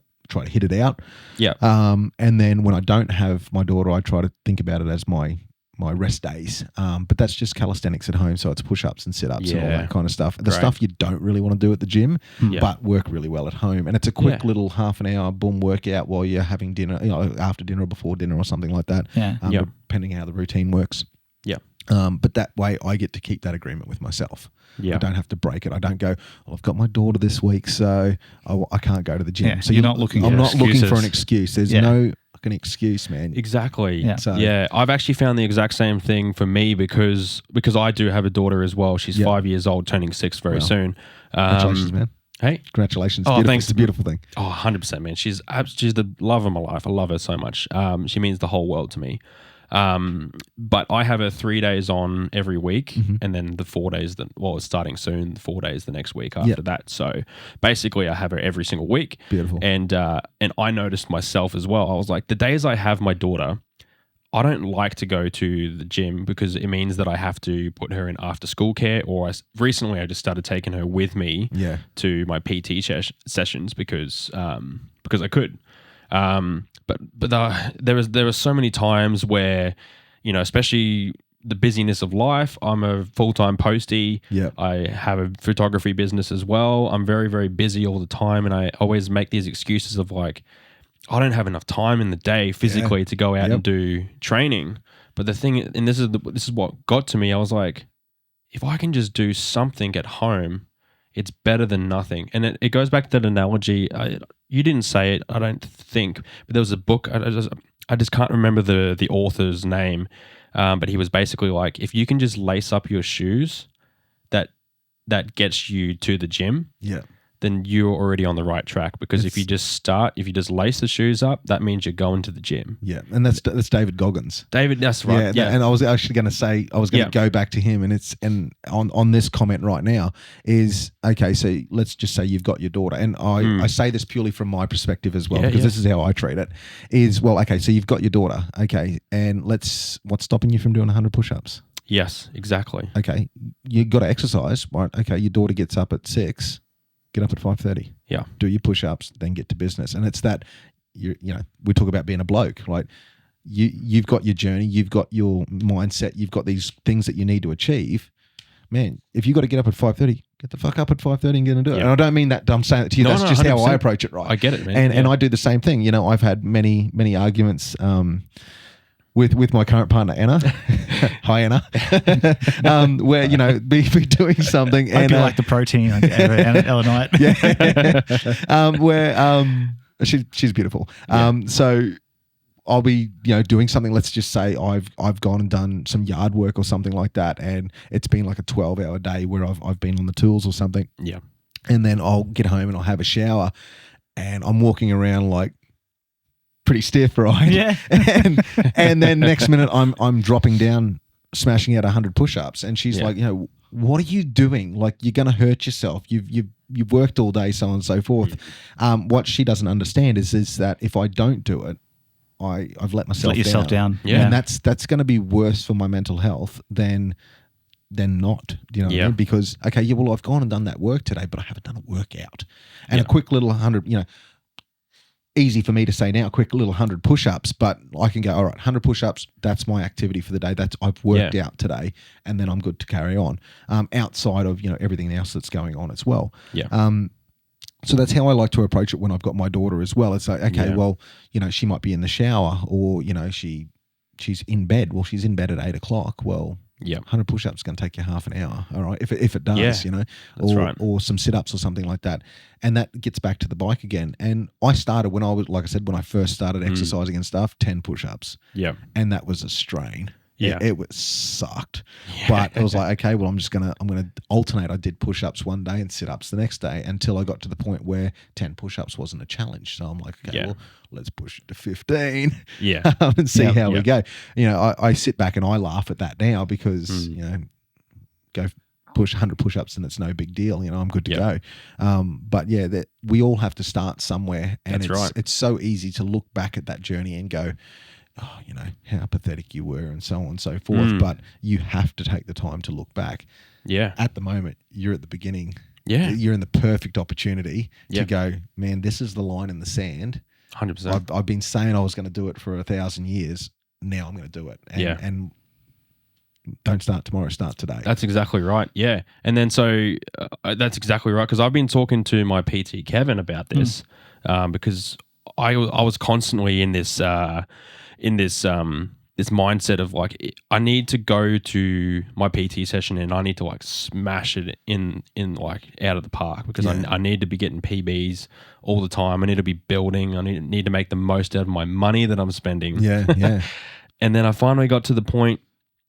hit it out. Yeah. And then when I don't have my daughter, I try to think about it as my rest days. But that's just calisthenics at home. So it's push-ups and sit-ups and all that kind of stuff. The stuff you don't really want to do at the gym, but work really well at home. And it's a quick little half an hour boom workout while you're having dinner, after dinner or before dinner or something like that. Depending how the routine works. Yeah. But that way I get to keep that agreement with myself. Yeah. I don't have to break it. I don't go, I've got my daughter this week, so I can't go to the gym. Yeah. So you're not looking I'm not looking for an excuse. There's no fucking excuse, man. Exactly. Yeah. So, I've actually found the exact same thing for me because I do have a daughter as well. She's 5 years old, turning 6 very soon. Congratulations, man. Hey. Congratulations. Oh, thanks. It's a beautiful thing. Oh, 100%, man. She's the love of my life. I love her so much. She means the whole world to me. But I have her 3 days on every week, and then the 4 days it's starting soon, 4 days the next week after that. So basically I have her every single week. Beautiful. And I noticed myself as well. I was like, the days I have my daughter, I don't like to go to the gym because it means that I have to put her in after school care, or recently I just started taking her with me to my PT sessions because I could. But there were so many times where, especially the busyness of life. I'm a full-time postie. Yeah. I have a photography business as well. I'm very, very busy all the time, and I always make these excuses of like, I don't have enough time in the day physically to go out and do training. But the thing, and this is what got to me. I was like, if I can just do something at home, it's better than nothing. And it goes back to that analogy. You didn't say it, I don't think, but there was a book. I just can't remember the author's name, but he was basically like, if you can just lace up your shoes, that gets you to the gym. Yeah. Then you're already on the right track, because if you just lace the shoes up, that means you're going to the gym. Yeah, and that's David Goggins. That's right. Yeah. And I was actually going to say, I was going to go back to him, and on this comment right now is, okay, so let's just say you've got your daughter, and I say this purely from my perspective as well, because this is how I treat it, is, well, okay, so you've got your daughter, okay, and what's stopping you from doing 100 push-ups? Yes, exactly. Okay, you've got to exercise, right? Okay, your daughter gets up at 6, get up at 5:30. Yeah. Do your push-ups, then get to business. And it's that, we talk about being a bloke, right? You've got your journey, you've got your mindset, you've got these things that you need to achieve. Man, if you got to get up at 5:30, get the fuck up at 5:30 and get and do it. And I don't mean that I'm saying that to you. That's just 100%. How I approach it, right? I get it, man. And I do the same thing. I've had many, many arguments with my current partner, Anna. Hi, Anna. Where, be doing something. I'd be like the protein every night. Yeah. Where she's beautiful. So I'll be, doing something. Let's just say I've gone and done some yard work or something like that, and it's been like a 12-hour day where I've been on the tools or something. Yeah. And then I'll get home and I'll have a shower, and I'm walking around like pretty stiff, right? Yeah. and then next minute I'm dropping down, smashing out 100 push-ups, and she's like, what are you doing? Like, you're going to hurt yourself. You've worked all day, so on and so forth. What she doesn't understand is that if I don't do it, I've let myself down. Yeah. And that's going to be worse for my mental health than not. Do you know what I mean? Because, okay, well, I've gone and done that work today, but I haven't done a workout. And a quick little 100, easy for me to say now, a quick little 100 push-ups, but I can go, all right, 100 push-ups, that's my activity for the day. I've worked out today, and then I'm good to carry on. Outside of, everything else that's going on as well. Yeah. So that's how I like to approach it when I've got my daughter as well. It's like, okay, well, she might be in the shower, or, she's in bed. Well, she's in bed at 8 o'clock. Well, 100 push-ups is going to take you half an hour, all right, if it does, or some sit-ups or something like that. And that gets back to the bike again. And I started when I first started exercising and stuff, 10 push-ups. Yeah. And that was a strain. It was sucked. But it was like, okay, well, I'm going to alternate. I did push-ups one day and sit-ups the next day until I got to the point where 10 push-ups wasn't a challenge. So I'm like, okay, well, let's push it to 15 and see how we go. You know, I sit back and I laugh at that now because, you know, go push 100 push-ups and it's no big deal. You know, I'm good to go. But yeah, we all have to start somewhere. And it's so easy to look back at that journey and go, oh, you know, how pathetic you were and so on and so forth. But you have to take the time to look back. Yeah. At the moment, you're at the beginning. Yeah. You're in the perfect opportunity to go, man, this is the line in the sand. 100%. I've been saying I was going to do it for 1,000 years. Now I'm going to do it. And don't start tomorrow, start today. That's exactly right. Yeah. And then so that's exactly right. Because I've been talking to my PT Kevin about this because I was constantly in this this mindset of like, I need to go to my PT session and I need to like smash it in like out of the park because I need to be getting PBs all the time. I need to be building. I need to make the most out of my money that I'm spending. Yeah. And then I finally got to the point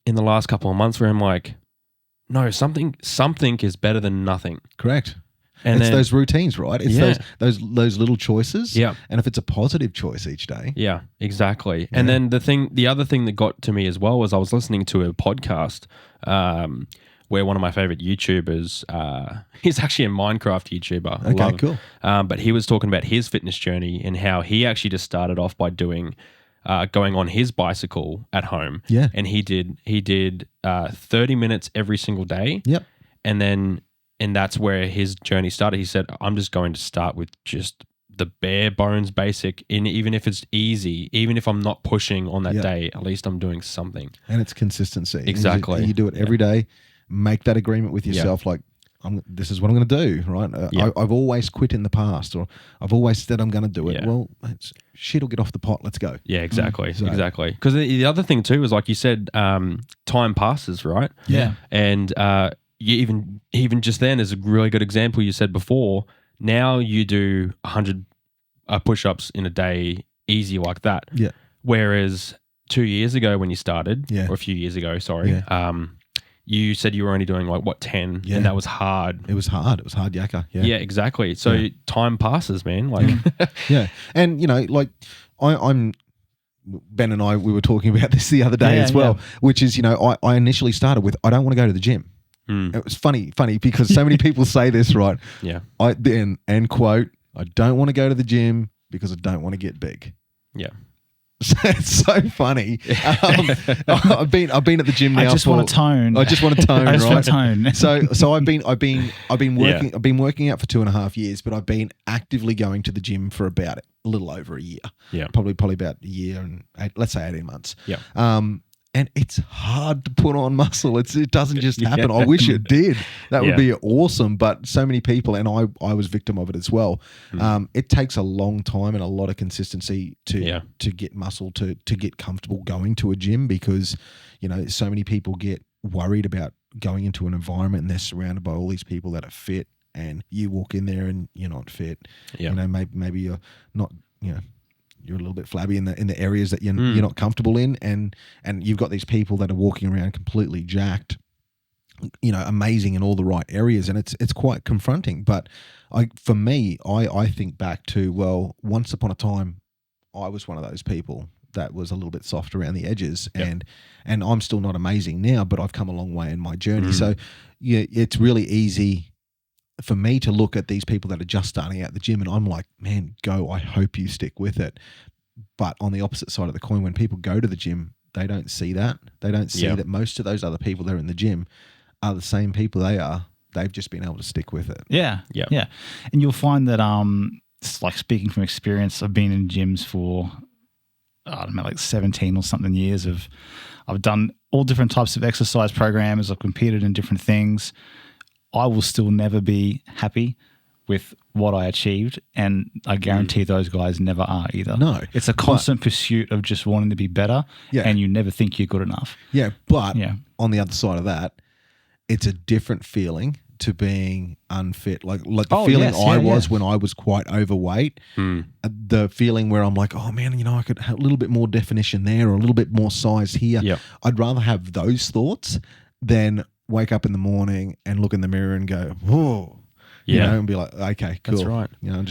in the last couple of months where I'm like, no, something is better than nothing. Correct. And it's those routines, right? It's those little choices. Yeah. And if it's a positive choice each day. Yeah, exactly. Yeah. And then the other thing that got to me as well was I was listening to a podcast where one of my favorite YouTubers, he's actually a Minecraft YouTuber. Okay, cool. But he was talking about his fitness journey and how he actually just started off by doing going on his bicycle at home. Yeah. And he did 30 minutes every single day. Yep. And that's where his journey started. He said, I'm just going to start with just the bare bones basic. And even if it's easy, even if I'm not pushing on that day, at least I'm doing something. And it's consistency. Exactly. You do it every day. Make that agreement with yourself like, this is what I'm going to do, right? I've always quit in the past, or I've always said I'm going to do it. Yeah. Well, shit will get off the pot. Let's go. Yeah, exactly. Exactly. Because the other thing too is, like you said, time passes, right? Yeah. And you even just then is a really good example. You said before, now you do 100 push-ups in a day, easy like that. Yeah. Whereas 2 years ago when you started, or a few years ago, sorry, you said you were only doing like 10, and that was hard. It was hard. It was hard yakka. Yeah. Yeah, exactly. So time passes, man. Like, yeah, and you know, like I'm. Ben and I, we were talking about this the other day as well, which is, you know, I initially started with, I don't want to go to the gym. It was funny because so many people say this, right? Yeah. And quote, I don't want to go to the gym because I don't want to get big. Yeah. It's so funny. I've been at the gym now. I just want to tone. I just want to tone. I just want to tone. So I've been working. I've been working out for 2.5 years, but I've been actively going to the gym for about a little over a year. Yeah, probably about a year and let's say 18 months. Yeah. And it's hard to put on muscle. It doesn't just happen. I wish it did. That would be awesome. But so many people, and I was victim of it as well. It takes a long time and a lot of consistency to get muscle, to get comfortable going to a gym, because, you know, so many people get worried about going into an environment and they're surrounded by all these people that are fit, and you walk in there and you're not fit. Yeah. You know, maybe you're not, you know, you're a little bit flabby in the areas that you're not comfortable in, and you've got these people that are walking around completely jacked, you know, amazing in all the right areas, and it's quite confronting. But I think back to, well, once upon a time, I was one of those people that was a little bit soft around the edges, and I'm still not amazing now, but I've come a long way in my journey. So yeah, it's really easy for me to look at these people that are just starting out the gym, and I'm like, man, go, I hope you stick with it. But on the opposite side of the coin, when people go to the gym, they don't see that. They don't see that most of those other people that are in the gym are the same people they are. They've just been able to stick with it. Yeah. And you'll find that, it's like, speaking from experience, I've been in gyms for, I don't know, like 17 or something years. I've done all different types of exercise programs. I've competed in different things. I will still never be happy with what I achieved, and I guarantee those guys never are either. No. It's a constant pursuit of just wanting to be better, and you never think you're good enough. Yeah, but on the other side of that, it's a different feeling to being unfit. Like the feeling I was when I was quite overweight, the feeling where I'm like, oh man, I could have a little bit more definition there or a little bit more size here. Yep. I'd rather have those thoughts than wake up in the morning and look in the mirror and go, whoa. And be like, okay, cool. That's right. I'm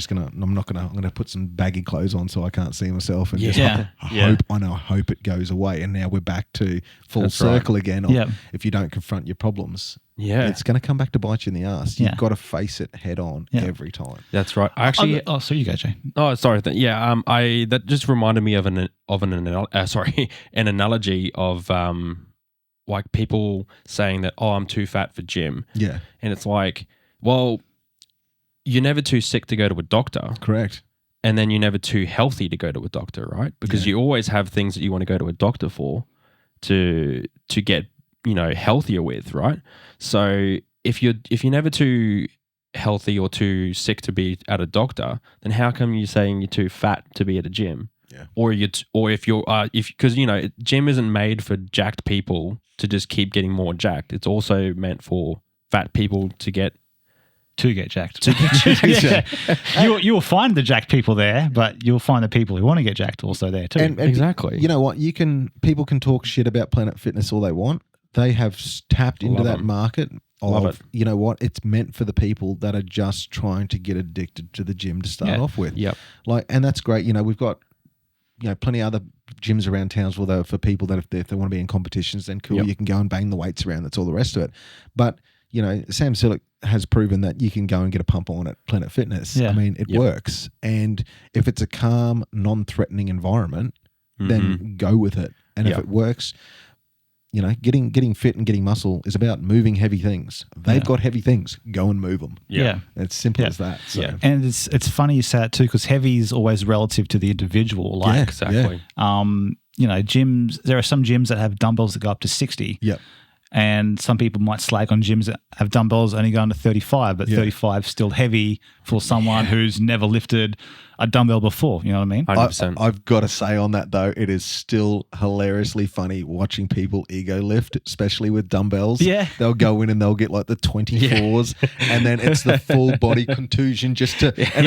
gonna put some baggy clothes on so I can't see myself, and I hope it goes away. And now we're back to full circle again. If you don't confront your problems, it's going to come back to bite you in the ass. You've got to face it head on every time. That's right. Actually, so you go, Jay. Oh, sorry. That just reminded me of an analogy of like people saying that, I'm too fat for gym. Yeah, and it's like, well, you're never too sick to go to a doctor. Correct. And then you're never too healthy to go to a doctor, right? Because you always have things that you want to go to a doctor for to get, healthier with, right? So if you're never too healthy or too sick to be at a doctor, then how come you're saying you're too fat to be at a gym? Yeah. Because gym isn't made for jacked people to just keep getting more jacked. It's also meant for fat people to get jacked. You'll find the jacked people there, but you'll find the people who want to get jacked also there too. And exactly. You know what? People can talk shit about Planet Fitness all they want. They have tapped into that market. Love it. You know what? It's meant for the people that are just trying to get addicted to the gym to start off with. Yep. And that's great. We've got plenty of other gyms around towns for people that if they want to be in competitions, then cool, you can go and bang the weights around. That's all the rest of it. But Sam Silic has proven that you can go and get a pump on at Planet Fitness. Yeah. I mean, it works. And if it's a calm, non-threatening environment, then go with it. And if it works, getting fit and getting muscle is about moving heavy things. They've got heavy things. Go and move them. Yeah. It's simple as that. So. Yeah. And it's funny you say that too, because heavy is always relative to the individual. Like, exactly. Gyms, there are some gyms that have dumbbells that go up to 60. Yep. And some people might slag on gyms that have dumbbells only going to 35, but 35 is still heavy for someone who's never lifted a dumbbell before. You know what I mean? 100%. I've got to say on that though, it is still hilariously funny watching people ego lift, especially with dumbbells. Yeah. They'll go in and they'll get like the 24s and then it's the full body contusion just to, and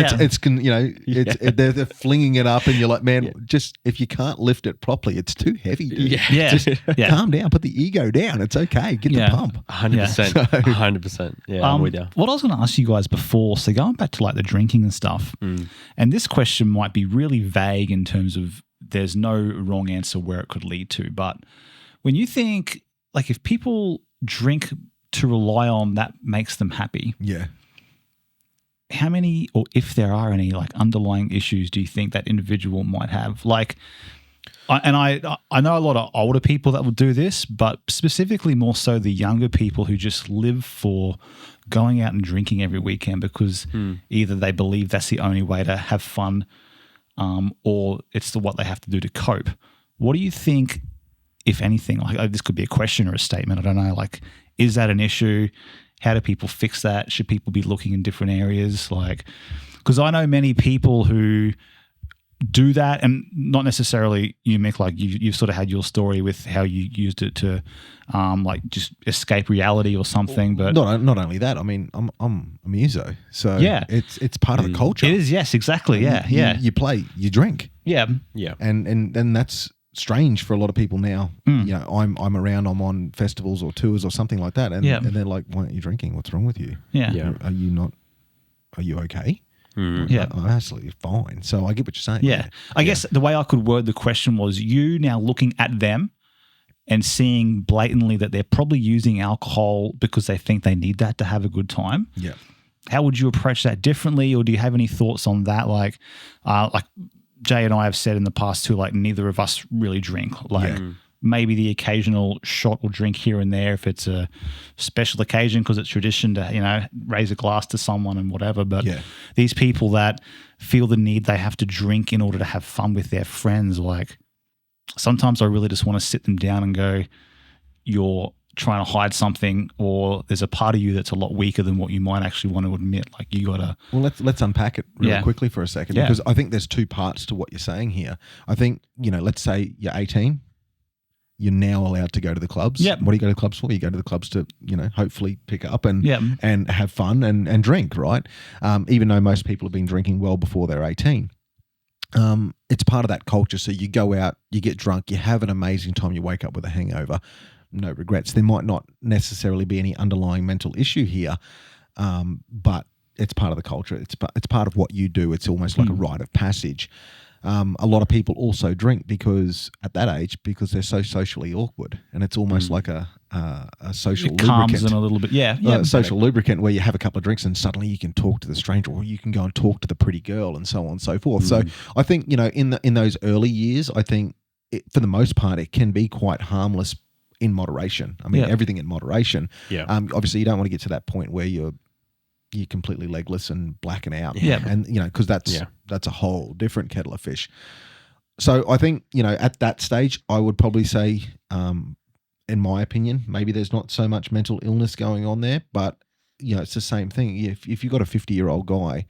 they're flinging it up and you're like, man, just if you can't lift it properly, it's too heavy. Dude. Just calm down, put the ego down. It's okay. Get the pump. 100%. 100%. Yeah, I'm with you. What I was going to ask you guys before, so going back to like the drinking and stuff, and this question might be really vague in terms of there's no wrong answer where it could lead to, but when you think, like if people drink to rely on that makes them happy, how many, or if there are any, like underlying issues do you think that individual might have? Like, I know a lot of older people that will do this, but specifically more so the younger people who just live for going out and drinking every weekend because either they believe that's the only way to have fun or it's what they have to do to cope. What do you think, if anything, like this could be a question or a statement, I don't know, like is that an issue? How do people fix that? Should people be looking in different areas? Like, because I know many people who do that, and not necessarily you, Mick, like you've sort of had your story with how you used it to like just escape reality or something. But not only that, I mean, I'm a muso, so it's part of the culture. It is, yes, exactly, You play, you drink, and then that's strange for a lot of people now. I'm around, I'm on festivals or tours or something like that, and they're like, why aren't you drinking? What's wrong with you? Are you okay? I'm absolutely fine. So I get what you're saying. I guess the way I could word the question was you now looking at them and seeing blatantly that they're probably using alcohol because they think they need that to have a good time. Yeah. How would you approach that differently, or do you have any thoughts on that? Like Jay and I have said in the past too, like neither of us really drink. Like maybe the occasional shot or drink here and there if it's a special occasion because it's tradition to, raise a glass to someone and whatever. But these people that feel the need they have to drink in order to have fun with their friends, like sometimes I really just want to sit them down and go, you're trying to hide something, or there's a part of you that's a lot weaker than what you might actually want to admit. Like you got to... Well, let's unpack it really quickly for a second because I think there's two parts to what you're saying here. I think, let's say you're 18 you're now allowed to go to the clubs. Yep. What do you go to the clubs for? You go to the clubs to, hopefully pick up and Yep. and have fun and drink, right? Even though most people have been drinking well before they're 18. It's part of that culture. So you go out, you get drunk, you have an amazing time, you wake up with a hangover, no regrets. There might not necessarily be any underlying mental issue here, but it's part of the culture. It's part of what you do. It's almost like a rite of passage. A lot of people also drink because at that age, because they're so socially awkward, and it's almost like a social It calms lubricant. them a little bit. Yeah. A social lubricant where you have a couple of drinks and suddenly you can talk to the stranger, or you can go and talk to the pretty girl, and so on and so forth. So I think, in those early years, I think for the most part, it can be quite harmless in moderation. I mean, everything in moderation. Yeah. Obviously, you don't want to get to that point where you're completely legless and blacking out. Yeah. And, because that's a whole different kettle of fish. So I think, at that stage, I would probably say, in my opinion, maybe there's not so much mental illness going on there, but, it's the same thing. If you've got a 50-year-old guy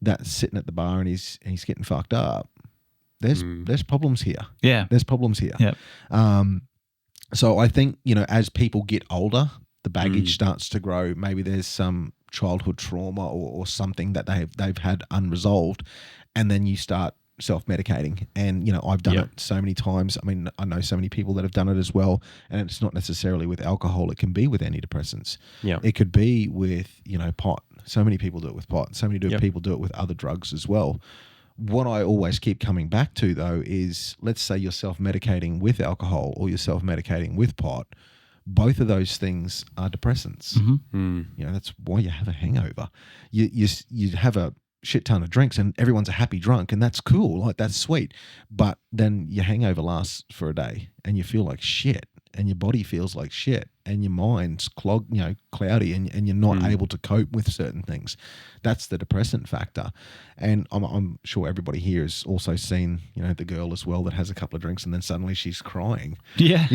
that's sitting at the bar and he's getting fucked up, there's problems here. Yeah. There's problems here. Yeah. So I think, as people get older, the baggage starts to grow. Maybe there's some childhood trauma or something that they've had unresolved, and then you start self-medicating. And I've done it so many times. I mean, I know so many people that have done it as well, and it's not necessarily with alcohol. It can be with antidepressants. It could be with pot. So many people do it with pot. So many people do it with other drugs as well. What I always keep coming back to, though, is let's say you're self-medicating with alcohol or you're self-medicating with pot. Both of those things are depressants. That's why you have a hangover. You have a shit ton of drinks and everyone's a happy drunk, and that's cool. Like, that's sweet. But then your hangover lasts for a day and you feel like shit, and your body feels like shit, and your mind's clogged, cloudy, and you're not able to cope with certain things. That's the depressant factor. And I'm sure everybody here has also seen, the girl as well that has a couple of drinks and then suddenly she's crying. Yeah.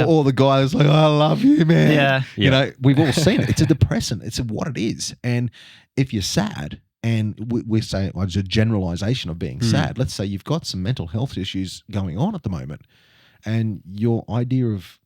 Or the guy is like, I love you, man. Yeah. We've all seen it. It's a depressant. It's what it is. And if you're sad, and we say it's a generalization of being sad. Let's say you've got some mental health issues going on at the moment, and your idea of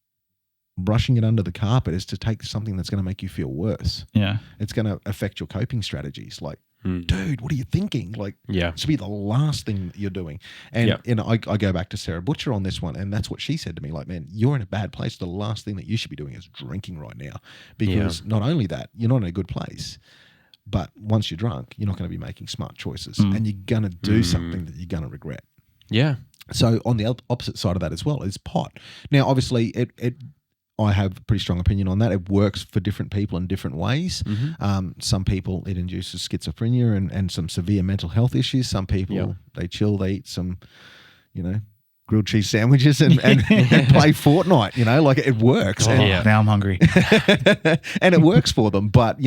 brushing it under the carpet is to take something that's going to make you feel worse. Yeah. It's going to affect your coping strategies. Like, dude, what are you thinking? Like, it should be the last thing that you're doing. And I go back to Sarah Butcher on this one, and that's what she said to me. Like, man, you're in a bad place. The last thing that you should be doing is drinking right now, because not only that, you're not in a good place, but once you're drunk, you're not going to be making smart choices, and you're going to do something that you're going to regret. Yeah. So on the opposite side of that as well is pot. Now, obviously, I have a pretty strong opinion on that. It works for different people in different ways. Some people, it induces schizophrenia and some severe mental health issues. Some people, they chill, they eat some, grilled cheese sandwiches and play Fortnite, like it works. Now I'm hungry. And it works for them, but,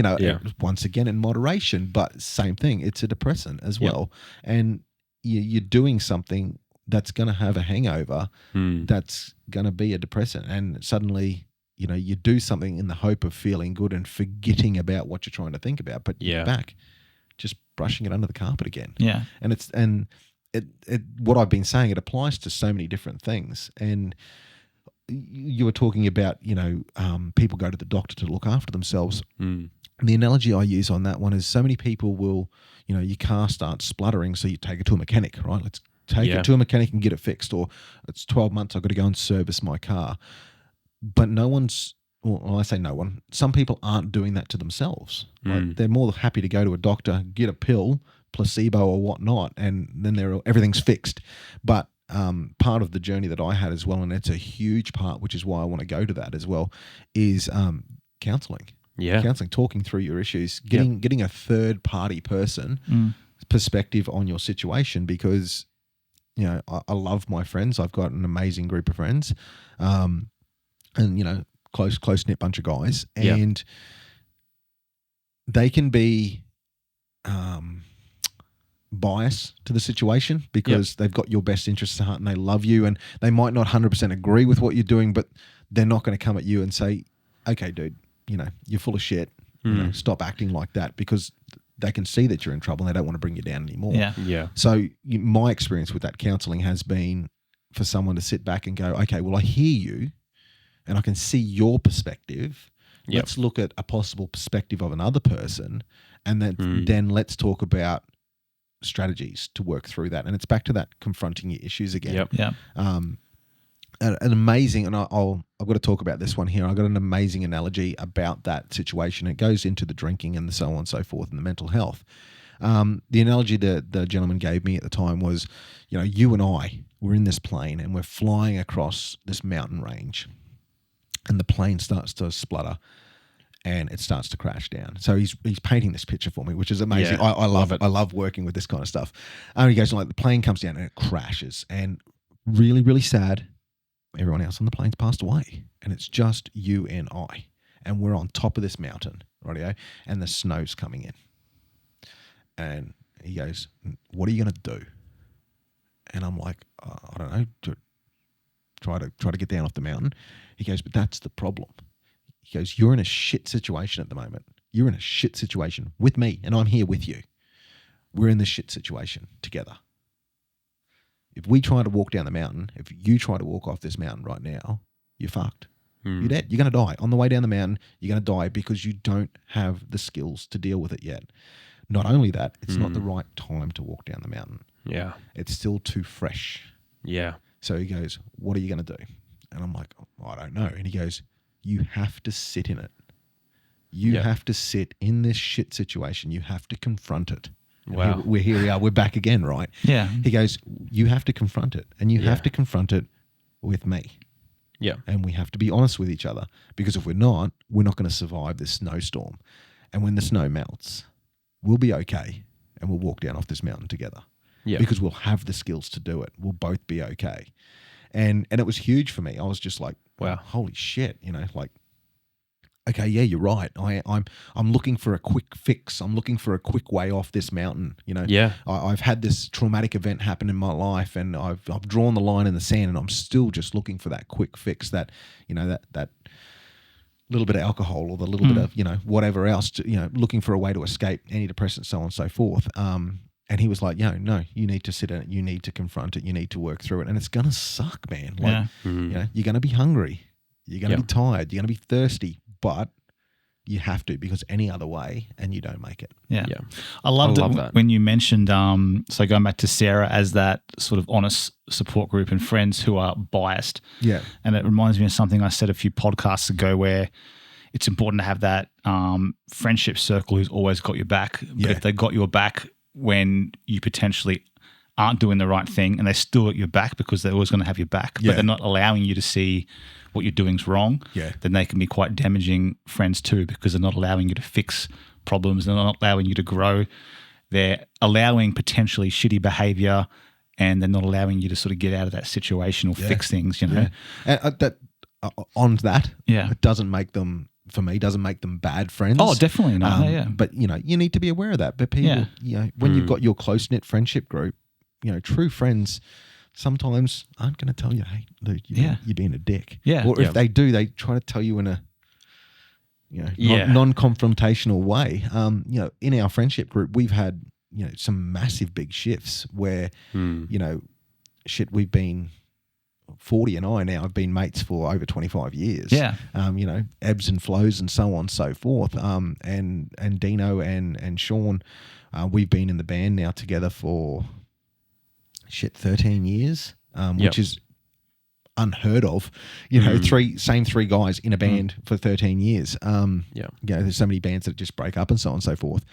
once again, in moderation. But same thing, it's a depressant as well. And you're doing something that's going to have a hangover, that's going to be a depressant. And suddenly, you do something in the hope of feeling good and forgetting about what you're trying to think about, but you're back, just brushing it under the carpet again. Yeah. And what I've been saying, it applies to so many different things. And you were talking about, people go to the doctor to look after themselves. The analogy I use on that one is so many people will, your car starts spluttering, so you take it to a mechanic, right? Let's take it to a mechanic and get it fixed. Or it's 12 months, I've got to go and service my car. But no one's, well, I say no one, some people aren't doing that to themselves. Like, they're more happy to go to a doctor, get a pill, placebo or whatnot, and then everything's fixed. But part of the journey that I had as well, and it's a huge part, which is why I want to go to that as well, is counselling. Yeah. Counselling, talking through your issues, getting a third party person perspective on your situation, because I love my friends. I've got an amazing group of friends, and close knit bunch of guys, and they can be biased to the situation because they've got your best interests at heart and they love you, and they might not 100% agree with what you're doing, but they're not going to come at you and say, "Okay, dude, you're full of shit. Stop acting like that," because they can see that you're in trouble and they don't want to bring you down anymore. Yeah. So my experience with that counselling has been for someone to sit back and go, okay, well, I hear you and I can see your perspective. Yep. Let's look at a possible perspective of another person, and then let's talk about strategies to work through that. And it's back to that confronting your issues again. Yep. Yeah. An amazing, and I've got to talk about this one here. I've got an amazing analogy about that situation. It goes into the drinking and the so on and so forth and the mental health. The analogy that the gentleman gave me at the time was, you and I were in this plane and we're flying across this mountain range, and the plane starts to splutter and it starts to crash down. So he's painting this picture for me, which is amazing. Yeah, I love it. I love working with this kind of stuff. And he goes, like, the plane comes down and it crashes, and really, really sad. Everyone else on the plane's passed away, and it's just you and I, and we're on top of this mountain, rightio, and the snow's coming in. And he goes, what are you going to do? And I'm like, I don't know, to try to get down off the mountain. He goes, but that's the problem. He goes, you're in a shit situation at the moment. You're in a shit situation with me, and I'm here with you. We're in this shit situation together. If we try to walk down the mountain, if you try to walk off this mountain right now, you're fucked. You're dead. You're going to die. On the way down the mountain, you're going to die because you don't have the skills to deal with it yet. Not only that, it's not the right time to walk down the mountain. Yeah. It's still too fresh. Yeah. So he goes, what are you going to do? And I'm like, I don't know. And he goes, you have to sit in it. You have to sit in this shit situation. You have to confront it. Wow. Here we are. We're back again, right? Yeah. He goes, you have to confront it, and you have to confront it with me. Yeah. And we have to be honest with each other, because if we're not going to survive this snowstorm. And when the snow melts, we'll be okay, and we'll walk down off this mountain together. Yeah. Because we'll have the skills to do it. We'll both be okay. And it was huge for me. I was just like, wow, holy shit, like, okay, yeah, you're right. I'm looking for a quick fix. I'm looking for a quick way off this mountain. Yeah. I've had this traumatic event happen in my life, and I've drawn the line in the sand, and I'm still just looking for that quick fix. That that little bit of alcohol, or the little bit of whatever else. Looking for a way to escape antidepressants, so on and so forth. And he was like, no, you need to sit in it. You need to confront it. You need to work through it, and it's gonna suck, man. Like, you're gonna be hungry. You're gonna be tired. You're gonna be thirsty. But you have to, because any other way, and you don't make it. Yeah. I love that when you mentioned, so going back to Sarah as that sort of honest support group and friends who are biased. Yeah. And it reminds me of something I said a few podcasts ago, where it's important to have that friendship circle who's always got your back. But if they got your back when you potentially aren't doing the right thing, and they still at your back because they're always going to have your back, but they're not allowing you to see what you're doing is wrong, then they can be quite damaging friends too, because they're not allowing you to fix problems. They're not allowing you to grow. They're allowing potentially shitty behavior, and they're not allowing you to sort of get out of that situation or fix things, And it doesn't make them, for me, doesn't make them bad friends. Oh, definitely not. But, you need to be aware of that. But people, when you've got your close-knit friendship group, true friends sometimes aren't going to tell you, hey, dude, you're being a dick. Yeah. Or if they do, they try to tell you in a non-confrontational way. In our friendship group, we've had, some massive big shifts where, we've been 40 and I now have been mates for over 25 years. Yeah. Ebbs and flows and so on and so forth. And Dino and Sean, we've been in the band now together for 13 years, which is unheard of. Three guys in a band for 13 years. There's so many bands that just break up and so on and so forth.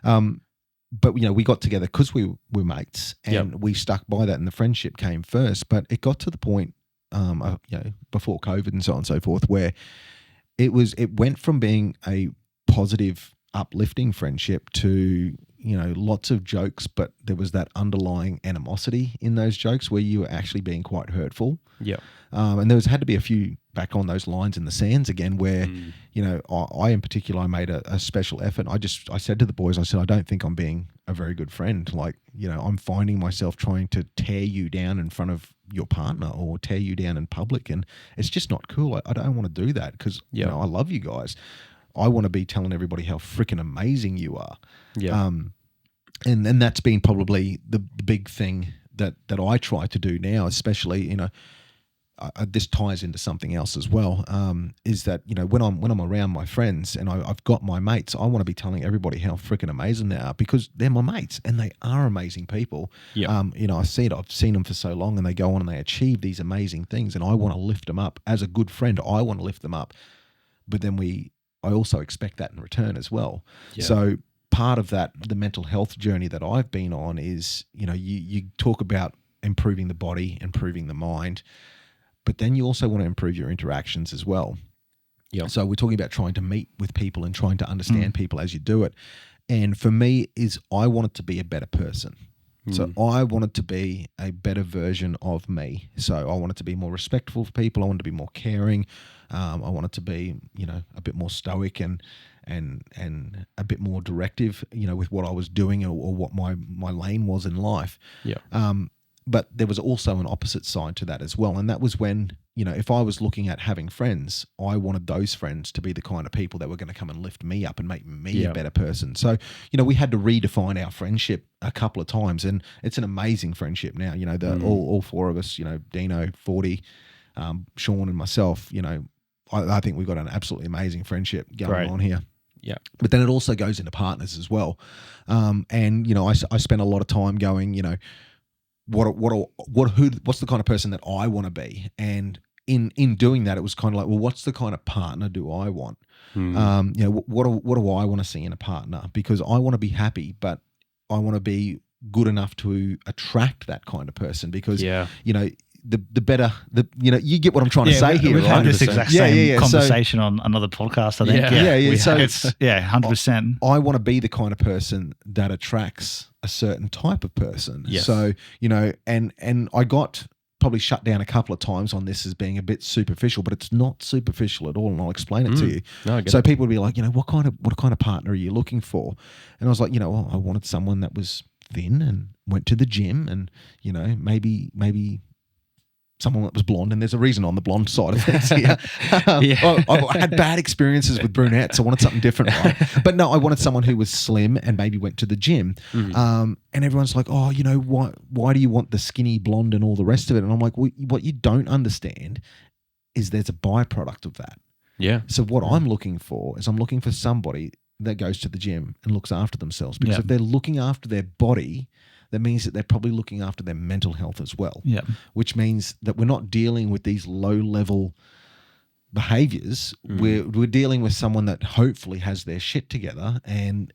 But we got together because we were mates, and we stuck by that, and the friendship came first. But it got to the point, before COVID and so on and so forth, where it went from being a positive, uplifting friendship to lots of jokes, but there was that underlying animosity in those jokes where you were actually being quite hurtful. Yeah. And there had to be a few back on those lines in the sands again where, I in particular, I made a special effort. I said to the boys, I don't think I'm being a very good friend. Like, I'm finding myself trying to tear you down in front of your partner or tear you down in public. And it's just not cool. I don't want to do that because, I love you guys. I want to be telling everybody how freaking amazing you are. Yeah. And that's been probably the big thing that I try to do now, especially, you know, this ties into something else as well, is that, you know, when I'm around my friends and I've got my mates, I want to be telling everybody how freaking amazing they are, because they're my mates and they are amazing people. Yeah. You know, I've seen them for so long, and they go on and they achieve these amazing things, and I want to lift them up. As a good friend, I want to lift them up, but then I also expect that in return as well. Yeah. So part of that, the mental health journey that I've been on is, you know, you talk about improving the body, improving the mind, but then you also want to improve your interactions as well. Yeah. So we're talking about trying to meet with people and trying to understand people as you do it. And for me, I wanted to be a better person. So I wanted to be a better version of me. So I wanted to be more respectful of people. I wanted to be more caring. I wanted to be, you know, a bit more stoic and a bit more directive, you know, with what I was doing or what my lane was in life. Yeah. But there was also an opposite side to that as well. And that was when, you know, if I was looking at having friends, I wanted those friends to be the kind of people that were going to come and lift me up and make me a better person. So, you know, we had to redefine our friendship a couple of times, and it's an amazing friendship now. You know, all four of us, you know, Dino, 40, Sean and myself, you know, I think we've got an absolutely amazing friendship going on here. Yeah. But then it also goes into partners as well. And, you know, I spent a lot of time going, you know, what's the kind of person that I want to be? And in doing that, it was kind of like, well, what's the kind of partner do I want? You know, what do I want to see in a partner? Because I want to be happy, but I want to be good enough to attract that kind of person, because, you know, the better, you know, you get what I'm trying to say here, we've right? had this exact same conversation on another podcast, I think. So it's 100%. I want to be the kind of person that attracts a certain type of person. Yes. So, you know, and I got probably shut down a couple of times on this as being a bit superficial, but it's not superficial at all, and I'll explain it to you. No, so people would be like, you know, what kind of partner are you looking for? And I was like, you know, I wanted someone that was thin and went to the gym, and, you know, maybe someone that was blonde, and there's a reason on the blonde side of things here. I had bad experiences with brunettes. I wanted something different, right? But no, I wanted someone who was slim and maybe went to the gym. And everyone's like, oh, you know, why do you want the skinny blonde and all the rest of it? And I'm like, well, what you don't understand is there's a byproduct of that. Yeah. So what I'm looking for is somebody that goes to the gym and looks after themselves, because if they're looking after their body, that means that they're probably looking after their mental health as well. Yeah. Which means that we're not dealing with these low-level behaviors. We're dealing with someone that hopefully has their shit together and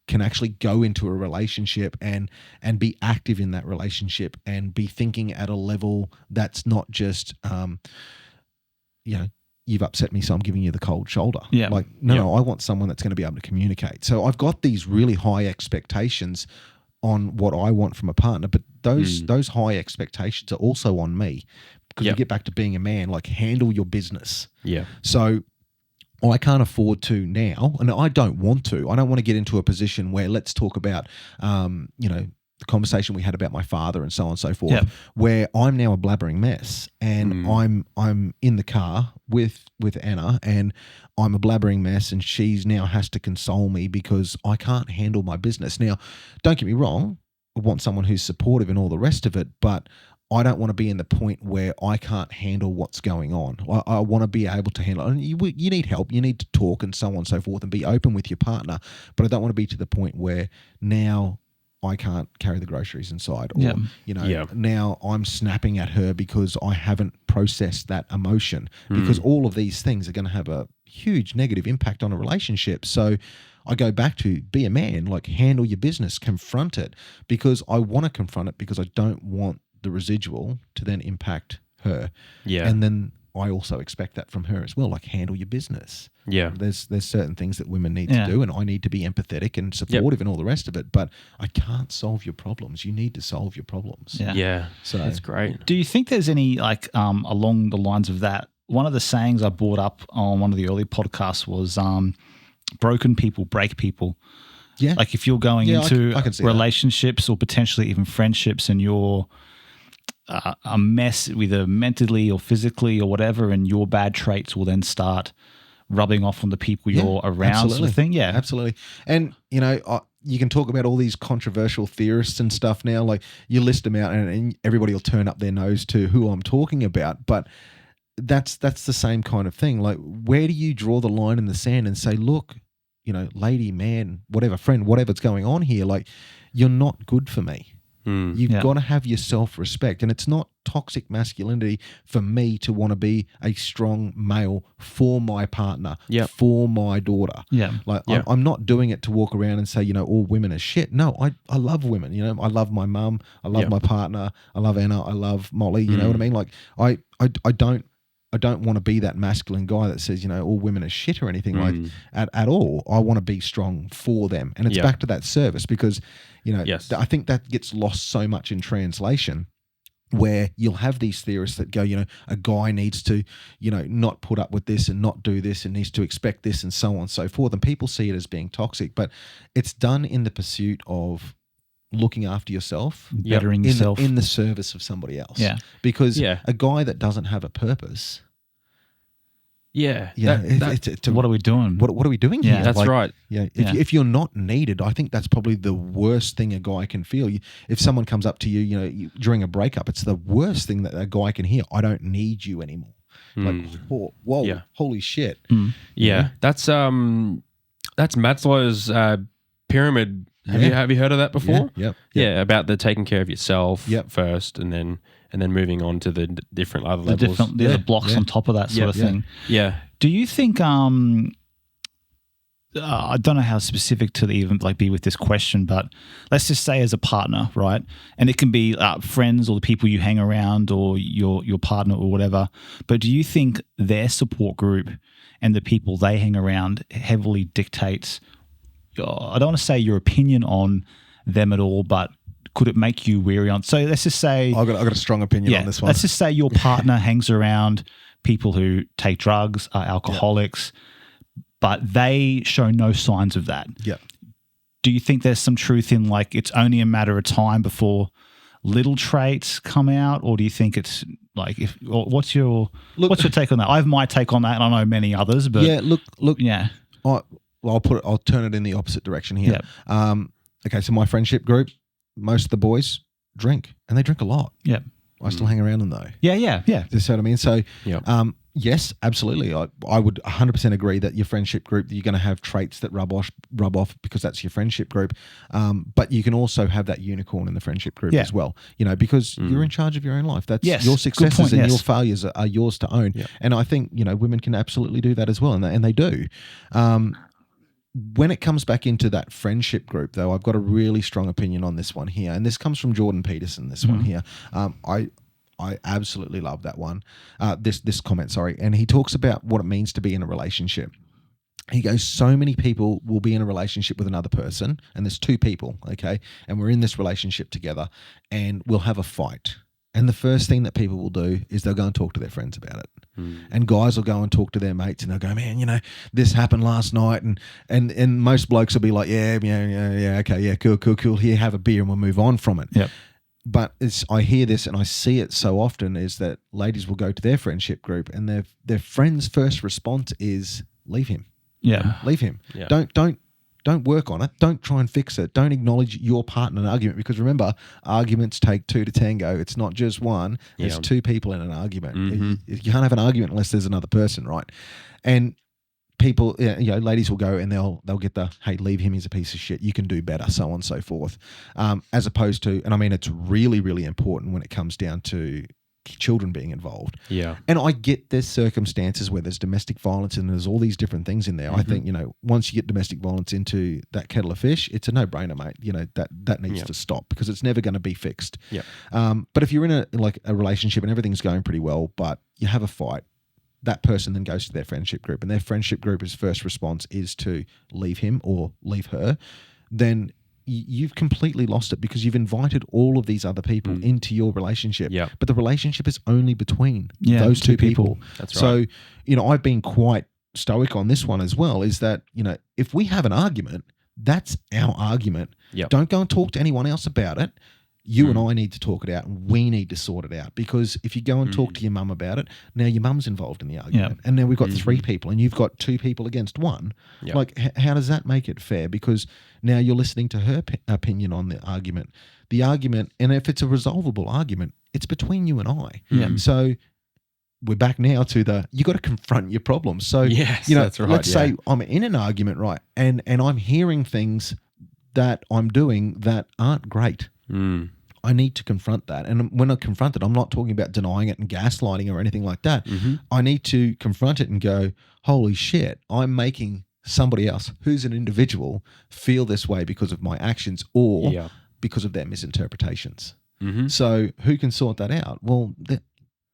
can actually go into a relationship and be active in that relationship and be thinking at a level that's not just, you know, you've upset me, so I'm giving you the cold shoulder. Yeah. Like, no, I want someone that's going to be able to communicate. So I've got these really high expectations on what I want from a partner, but those high expectations are also on me, because we get back to being a man, like, handle your business. Yeah. So I can't afford to now, and I don't want to. I don't want to get into a position where, let's talk about, you know, the conversation we had about my father and so on and so forth, where I'm now a blabbering mess, and I'm in the car with Anna, and I'm a blabbering mess, and she's now has to console me because I can't handle my business. Now, don't get me wrong, I want someone who's supportive and all the rest of it, but I don't want to be in the point where I can't handle what's going on. I want to be able to handle it. And you need help. You need to talk and so on and so forth and be open with your partner, but I don't want to be to the point where now I can't carry the groceries inside, or, you know, now I'm snapping at her because I haven't processed that emotion, because all of these things are going to have a huge negative impact on a relationship. So I go back to be a man, like, handle your business, confront it, because I want to confront it, because I don't want the residual to then impact her. Yeah. And then I also expect that from her as well, like, handle your business. Yeah. There's certain things that women need to do, and I need to be empathetic and supportive and all the rest of it, but I can't solve your problems. You need to solve your problems. Yeah. So that's great. Do you think there's any, like, along the lines of that, one of the sayings I brought up on one of the early podcasts was broken people break people. Yeah. Like, if you're going into relationships or potentially even friendships, and you're a mess, either mentally or physically or whatever, and your bad traits will then start rubbing off on the people you're around, sort of thing. Yeah, absolutely. And, you know, you can talk about all these controversial theorists and stuff now. Like you list them out and everybody will turn up their nose to who I'm talking about. But that's the same kind of thing. Like where do you draw the line in the sand and say, look, lady, man, whatever, friend, whatever's going on here, like you're not good for me. You've got to have your self-respect. And it's not toxic masculinity for me to want to be a strong male for my partner, for my daughter. I'm not doing it to walk around and say, all women are shit. No, I love women. I love my mum. I love my partner. I love Anna. I love Molly. You know what I mean? Like I don't want to be that masculine guy that says, all women are shit or anything like at all. I want to be strong for them. And it's back to that service because, I think that gets lost so much in translation where you'll have these theorists that go, a guy needs to, not put up with this and not do this and needs to expect this and so on and so forth. And people see it as being toxic, but it's done in the pursuit of looking after yourself, bettering yourself in the service of somebody else. Because a guy that doesn't have a purpose. What are we doing? What are we doing here? That's right. If you're not needed, I think that's probably the worst thing a guy can feel. If someone comes up to you, during a breakup, it's the worst thing that a guy can hear. I don't need you anymore. Like, whoa, holy shit. That's Maslow's pyramid. Have you heard of that before? Yeah, about the taking care of yourself first, and then moving on to the different other levels. The blocks on top of that sort of thing. Do you think? I don't know how specific to even be with this question, but let's just say as a partner, right? And it can be friends or the people you hang around or your partner or whatever. But do you think their support group and the people they hang around heavily dictates? I don't want to say your opinion on them at all, but could it make you weary on? So let's just say I got a strong opinion on this one. Let's just say your partner hangs around people who take drugs, are alcoholics, but they show no signs of that. Do you think there's some truth in it's only a matter of time before little traits come out, or do you think it's what's your take on that? I have my take on that, and I know many others, but I'll turn it in the opposite direction here. Okay, so my friendship group, most of the boys drink, and they drink a lot. I still hang around them though. Yeah. You see what I mean? So, yes, absolutely. I would 100% agree that your friendship group, you're going to have traits that rub off because that's your friendship group. But you can also have that unicorn in the friendship group as well. Because you're in charge of your own life. That's your successes and your failures are yours to own. And I think women can absolutely do that as well, and they do. When it comes back into that friendship group, though, I've got a really strong opinion on this one here, and this comes from Jordan Peterson. This one here, I absolutely love that one. This comment, sorry, and he talks about what it means to be in a relationship. He goes, so many people will be in a relationship with another person, and there's two people, okay, and we're in this relationship together, and we'll have a fight. And the first thing that people will do is they'll go and talk to their friends about it. And guys will go and talk to their mates and they'll go, man, this happened last night. And most blokes will be like, okay, cool. Here, have a beer and we'll move on from it. But I hear this and I see it so often is that ladies will go to their friendship group and their friend's first response is leave him. Leave him. Don't work on it. Don't try and fix it. Don't acknowledge your part in an argument because remember, arguments take two to tango. It's not just one. There's two people in an argument. You can't have an argument unless there's another person, right? And people, ladies will go and they'll get the, hey, leave him, he's a piece of shit. You can do better, so on and so forth. As opposed to, and I mean, it's really, really important when it comes down to children being involved. And I get there's circumstances where there's domestic violence and there's all these different things in there. I think, once you get domestic violence into that kettle of fish, it's a no-brainer, mate. That needs to stop because it's never going to be fixed. But if you're in a relationship and everything's going pretty well, but you have a fight, that person then goes to their friendship group and their friendship group's first response is to leave him or leave her, then you've completely lost it because you've invited all of these other people into your relationship. But the relationship is only between those two people. That's right. So, I've been quite stoic on this one as well, is that, if we have an argument, that's our argument. Don't go and talk to anyone else about it. You and I need to talk it out, and we need to sort it out, because if you go and talk to your mum about it, now your mum's involved in the argument, and now we've got 3 people, and you've got 2 people against 1. Yep. Like, how does that make it fair? Because now you're listening to her opinion on the argument. The argument, and if it's a resolvable argument, it's between you and I. Yeah. So we're back now to you got to confront your problems. So, yes, you know, that's right, let's say I'm in an argument, right, and I'm hearing things that I'm doing that aren't great. I need to confront that. And when I confront it, I'm not talking about denying it and gaslighting or anything like that. I need to confront it and go, holy shit, I'm making somebody else who's an individual feel this way because of my actions or because of their misinterpretations. So who can sort that out? Well,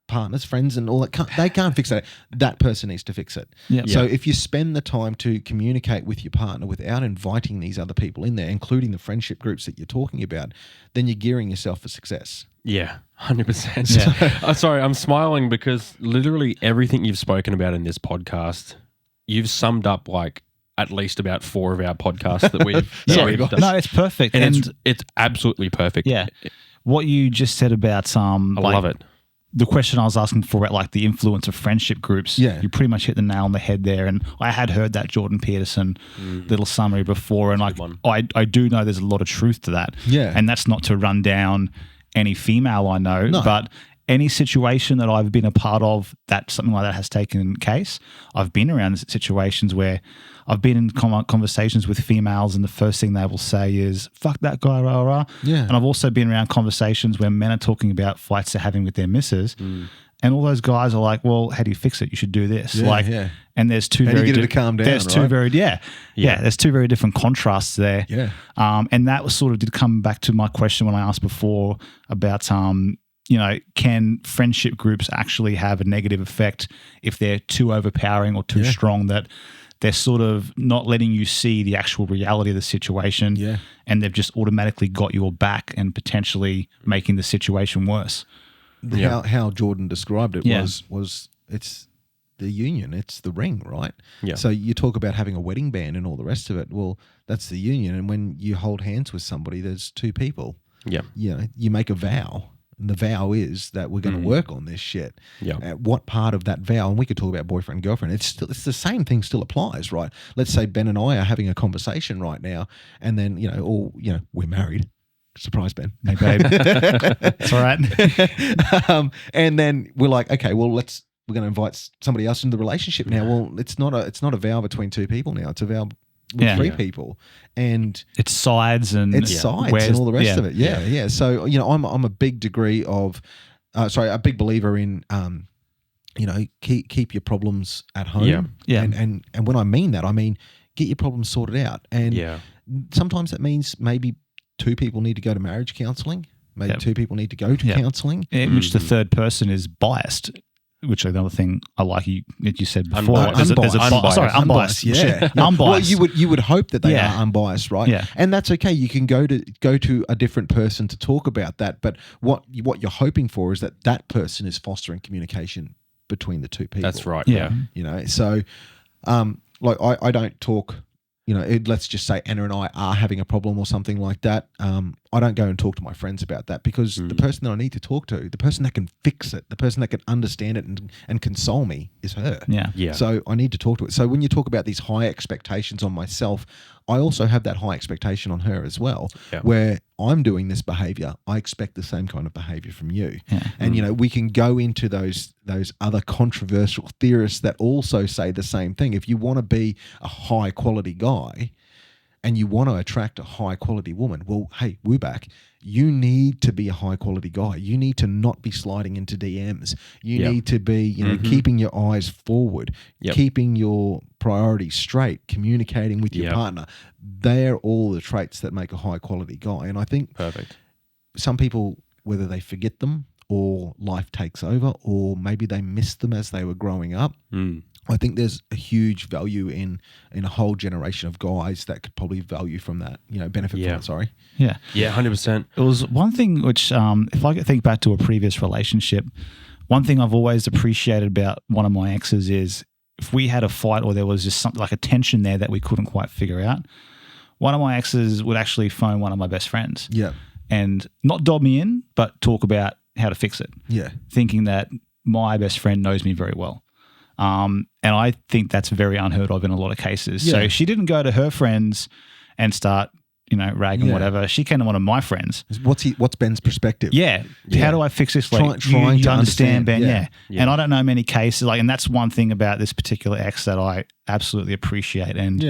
partners, friends, and all that, they can't fix that. That person needs to fix it. So if you spend the time to communicate with your partner without inviting these other people in there, including the friendship groups that you're talking about, then you're gearing yourself for success. Yeah, 100%. I'm sorry, I'm smiling because literally everything you've spoken about in this podcast, you've summed up like at least about 4 of our podcasts that we've done. No, it's perfect. And it's absolutely perfect. Yeah. What you just said about I love it. The question I was asking for about like the influence of friendship groups, you pretty much hit the nail on the head there. And I had heard that Jordan Peterson little summary before, and like I do know there's a lot of truth to that. Yeah. And that's not to run down any female I know, but any situation that I've been a part of that something like that has taken case, I've been around situations where I've been in conversations with females, and the first thing they will say is, fuck that guy, rah, rah. Yeah. And I've also been around conversations where men are talking about fights they're having with their missus, and all those guys are like, well, how do you fix it? You should do this. And there's two very to calm down, there's two very there's two very different contrasts there. Yeah. And that was sort of did come back to my question when I asked before about you know, can friendship groups actually have a negative effect if they're too overpowering or too strong, that they're sort of not letting you see the actual reality of the situation, and they've just automatically got your back and potentially making the situation worse. How Jordan described it was it's the union, it's the ring, right? Yeah. So you talk about having a wedding band and all the rest of it. Well, that's the union, and when you hold hands with somebody, there's 2 people. Yeah. You know, you make a vow. And the vow is that we're going to work on this shit. Yeah. What part of that vow, and we could talk about boyfriend and girlfriend, it's the same thing still applies, right? Let's say Ben and I are having a conversation right now, and then, we're married. Surprise, Ben. Hey, babe. It's all right. And then we're like, okay, well, we're going to invite somebody else into the relationship now. Well, it's not a vow between 2 people now. It's a vow with 3 people, and it's sides and all the rest of it. Yeah. So I'm a big degree of, a big believer in, keep your problems at home. Yeah. And when I mean that, I mean get your problems sorted out. And sometimes that means maybe 2 people need to go to marriage counselling. Maybe 2 people need to go to counselling, in which the third person is biased. Which is another thing I like you said before. Unbiased. Unbiased. Yeah. Unbiased. Well, you would hope that they are unbiased, right? Yeah. And that's okay. You can go to a different person to talk about that. But what you're hoping for is that person is fostering communication between the 2 people. That's right. Yeah. So I don't talk. Let's just say Anna and I are having a problem or something like that. I don't go and talk to my friends about that, because the person that I need to talk to, the person that can fix it, the person that can understand it and console me is her. Yeah. So I need to talk to it. So when you talk about these high expectations on myself, I also have that high expectation on her as well, where I'm doing this behavior, I expect the same kind of behavior from you. Yeah. And, we can go into those other controversial theorists that also say the same thing. If you want to be a high quality guy and you want to attract a high quality woman, well, hey, Wubak, you need to be a high quality guy. You need to not be sliding into DMs. You need to be, keeping your eyes forward, keeping your priorities straight, communicating with your partner. They're all the traits that make a high quality guy. And I think some people, whether they forget them or life takes over, or maybe they missed them as they were growing up. I think there's a huge value in a whole generation of guys that could probably value from that, benefit from it, sorry. Yeah. Yeah, 100%. It was one thing which, if I could think back to a previous relationship, one thing I've always appreciated about one of my exes is if we had a fight or there was just something like a tension there that we couldn't quite figure out, one of my exes would actually phone one of my best friends. Yeah. and not dob me in, but talk about how to fix it. Yeah. Thinking that my best friend knows me very well. And I think that's very unheard of in a lot of cases. Yeah. So she didn't go to her friends and start, ragging whatever. She came to one of my friends. What's Ben's perspective? Yeah. How do I fix this? Like, trying to understand Ben. Yeah. And I don't know many cases and that's one thing about this particular ex that I absolutely appreciate and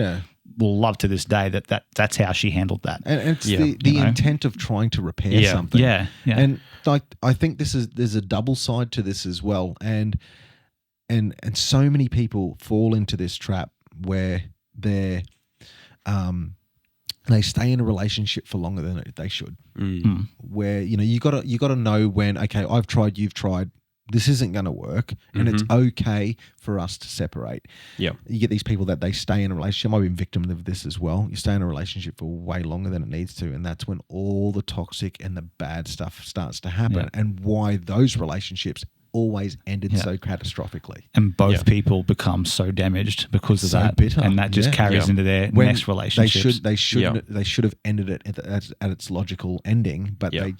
will love to this day that's how she handled that. And it's the intent of trying to repair something. Yeah. And I think there's a double side to this as well. And so many people fall into this trap where they stay in a relationship for longer than they should. Where you gotta know when, okay, I've tried, you've tried, this isn't going to work, and it's okay for us to separate. Yeah, you get these people that they stay in a relationship. I've been victim of this as well. You stay in a relationship for way longer than it needs to, and that's when all the toxic and the bad stuff starts to happen, and why those relationships always ended so catastrophically. And both people become so damaged because of that, bitter. And that just carries into their next relationships. They should have ended it at its logical ending, but they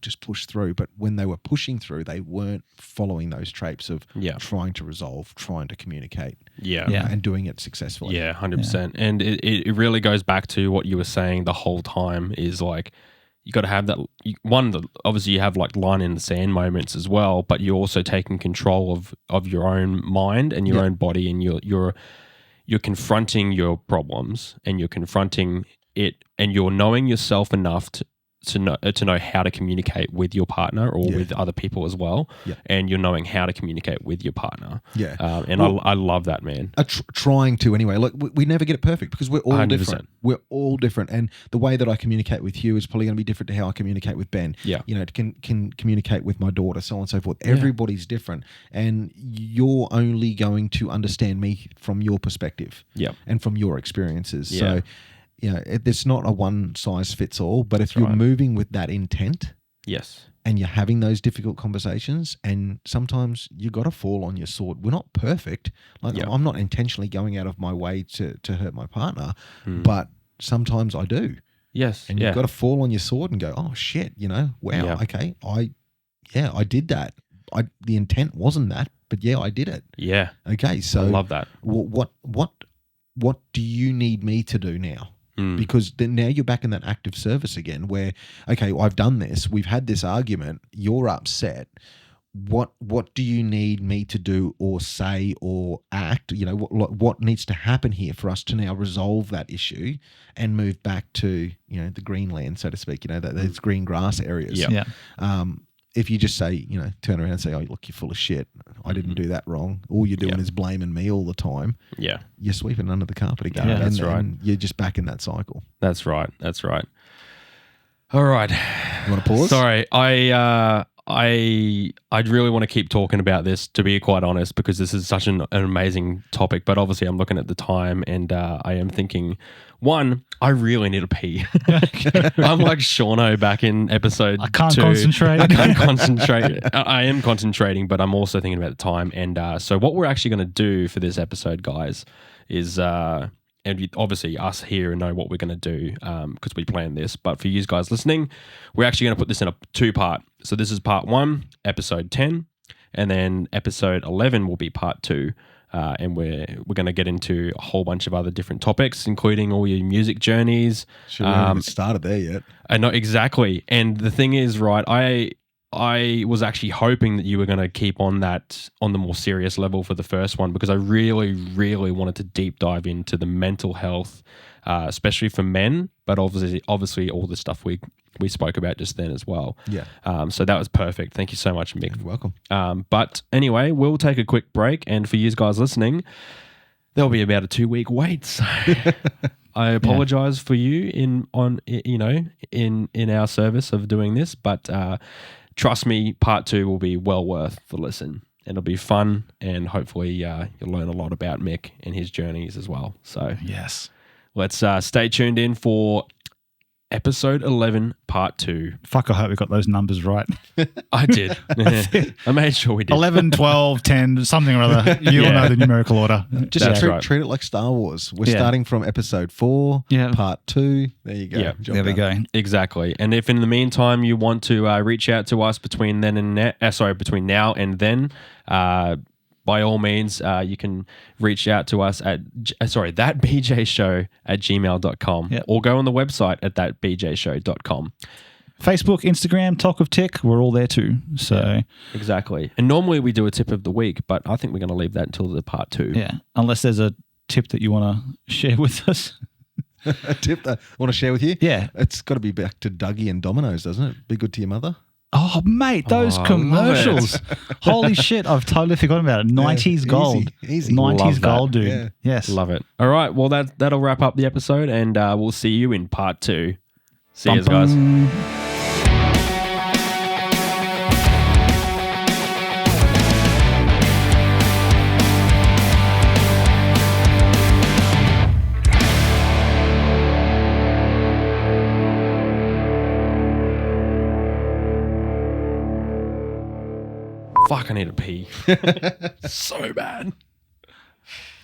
just push through. But when they were pushing through, they weren't following those traits of trying to resolve, trying to communicate, and doing it successfully. 100%. And it really goes back to what you were saying the whole time is like, you got to have that obviously you have like line in the sand moments as well, but you're also taking control of your own mind and your own body, and you're confronting your problems, and you're confronting it, and you're knowing yourself enough to know how to communicate with your partner or with other people as well, and you're knowing how to communicate with your partner. I love that, man. Trying to anyway. Look, we never get it perfect because we're all 100%. different. We're all different, and the way that I communicate with you is probably going to be different to how I communicate with Ben. Can communicate with my daughter, so on and so forth. Everybody's different, and you're only going to understand me from your perspective, and from your experiences. So. It's not a one size fits all, but if you're moving with that intent, and you're having those difficult conversations, and sometimes you got to fall on your sword. We're not perfect. I'm not intentionally going out of my way to hurt my partner, but sometimes I do. Yes. And you've got to fall on your sword and go, oh shit, wow, okay, I did that. The intent wasn't that, but I did it. Yeah. Okay, so I love that. What do you need me to do now? Because then now you're back in that active service again where, okay, I've done this. We've had this argument. You're upset. What do you need me to do or say or act? What needs to happen here for us to now resolve that issue and move back to, the green land, so to speak, those green grass areas. If you just say, turn around and say, oh, look, you're full of shit. I didn't do that wrong. All you're doing is blaming me all the time. Yeah. You're sweeping under the carpet again. Yeah, that's right. And you're just back in that cycle. That's right. All right. You want to pause? Sorry. I really want to keep talking about this, to be quite honest, because this is such an amazing topic. But obviously I'm looking at the time and I am thinking, one, I really need to pee. I'm like Shauno back in episode 2. I can't concentrate. I am concentrating, but I'm also thinking about the time. And so what we're actually going to do for this episode, guys, is and obviously us here know what we're going to do because we planned this. But for you guys listening, we're actually going to put this in a 2-part. So this is part 1, episode 10, and then episode 11 will be part 2. And we're going to get into a whole bunch of other different topics, including all your music journeys. Sure, we haven't started there yet. I know, exactly. And the thing is, right, I was actually hoping that you were going to keep on that on the more serious level for the first one, because I really, really wanted to deep dive into the mental health, especially for men, but obviously all the stuff we spoke about just then as well. Yeah. So that was perfect. Thank you so much, Mick. You're welcome. But anyway, we'll take a quick break, and for you guys listening, there'll be about a 2-week wait. So I apologize for you in our service of doing this, but trust me, part 2 will be well worth the listen. It'll be fun, and hopefully you'll learn a lot about Mick and his journeys as well. So yes, let's stay tuned in for episode 11, part 2. Fuck, I hope we got those numbers right. I did. I made sure we did. 11, 12, 10, something or other. You'll know the numerical order. Just treat it like Star Wars. We're starting from episode 4, part 2. There you go. Yeah, there we go. Exactly. And if in the meantime you want to reach out to us between now and then, by all means, you can reach out to us at thatbjshow@gmail.com or go on the website at thatbjshow.com. Facebook, Instagram, Talk of Tick, we're all there too. So exactly. And normally we do a tip of the week, but I think we're going to leave that until the part 2. Yeah, unless there's a tip that you want to share with us. A tip that I want to share with you? Yeah. It's got to be back to Dougie and Domino's, doesn't it? Be good to your mother. Oh, mate, those commercials. Holy shit, I've totally forgotten about it. 90s gold. Easy. 90s gold, dude. Yeah. Yes. Love it. All right, well, that'll wrap up the episode, and we'll see you in part 2. See you guys. Fuck, I need to pee. So bad.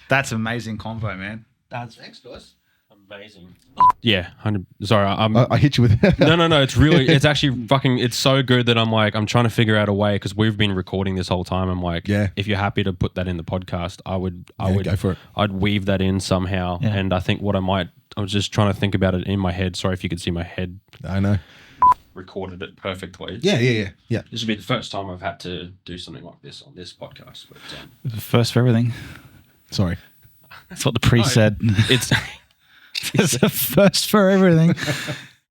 That's amazing convo, man. Thanks, guys. Amazing. Yeah, 100. Sorry, I hit you with that. No. It's actually fucking. It's so good that I'm trying to figure out a way because we've been recording this whole time. I'm like, if you're happy to put that in the podcast, I would go for it. I'd weave that in somehow. Yeah. And I think I was just trying to think about it in my head. Sorry if you could see my head. I know. Recorded it perfectly. Yeah. This will be the first time I've had to do something like this on this podcast. But, first for everything. Sorry. That's what the priest said. It's a first for everything.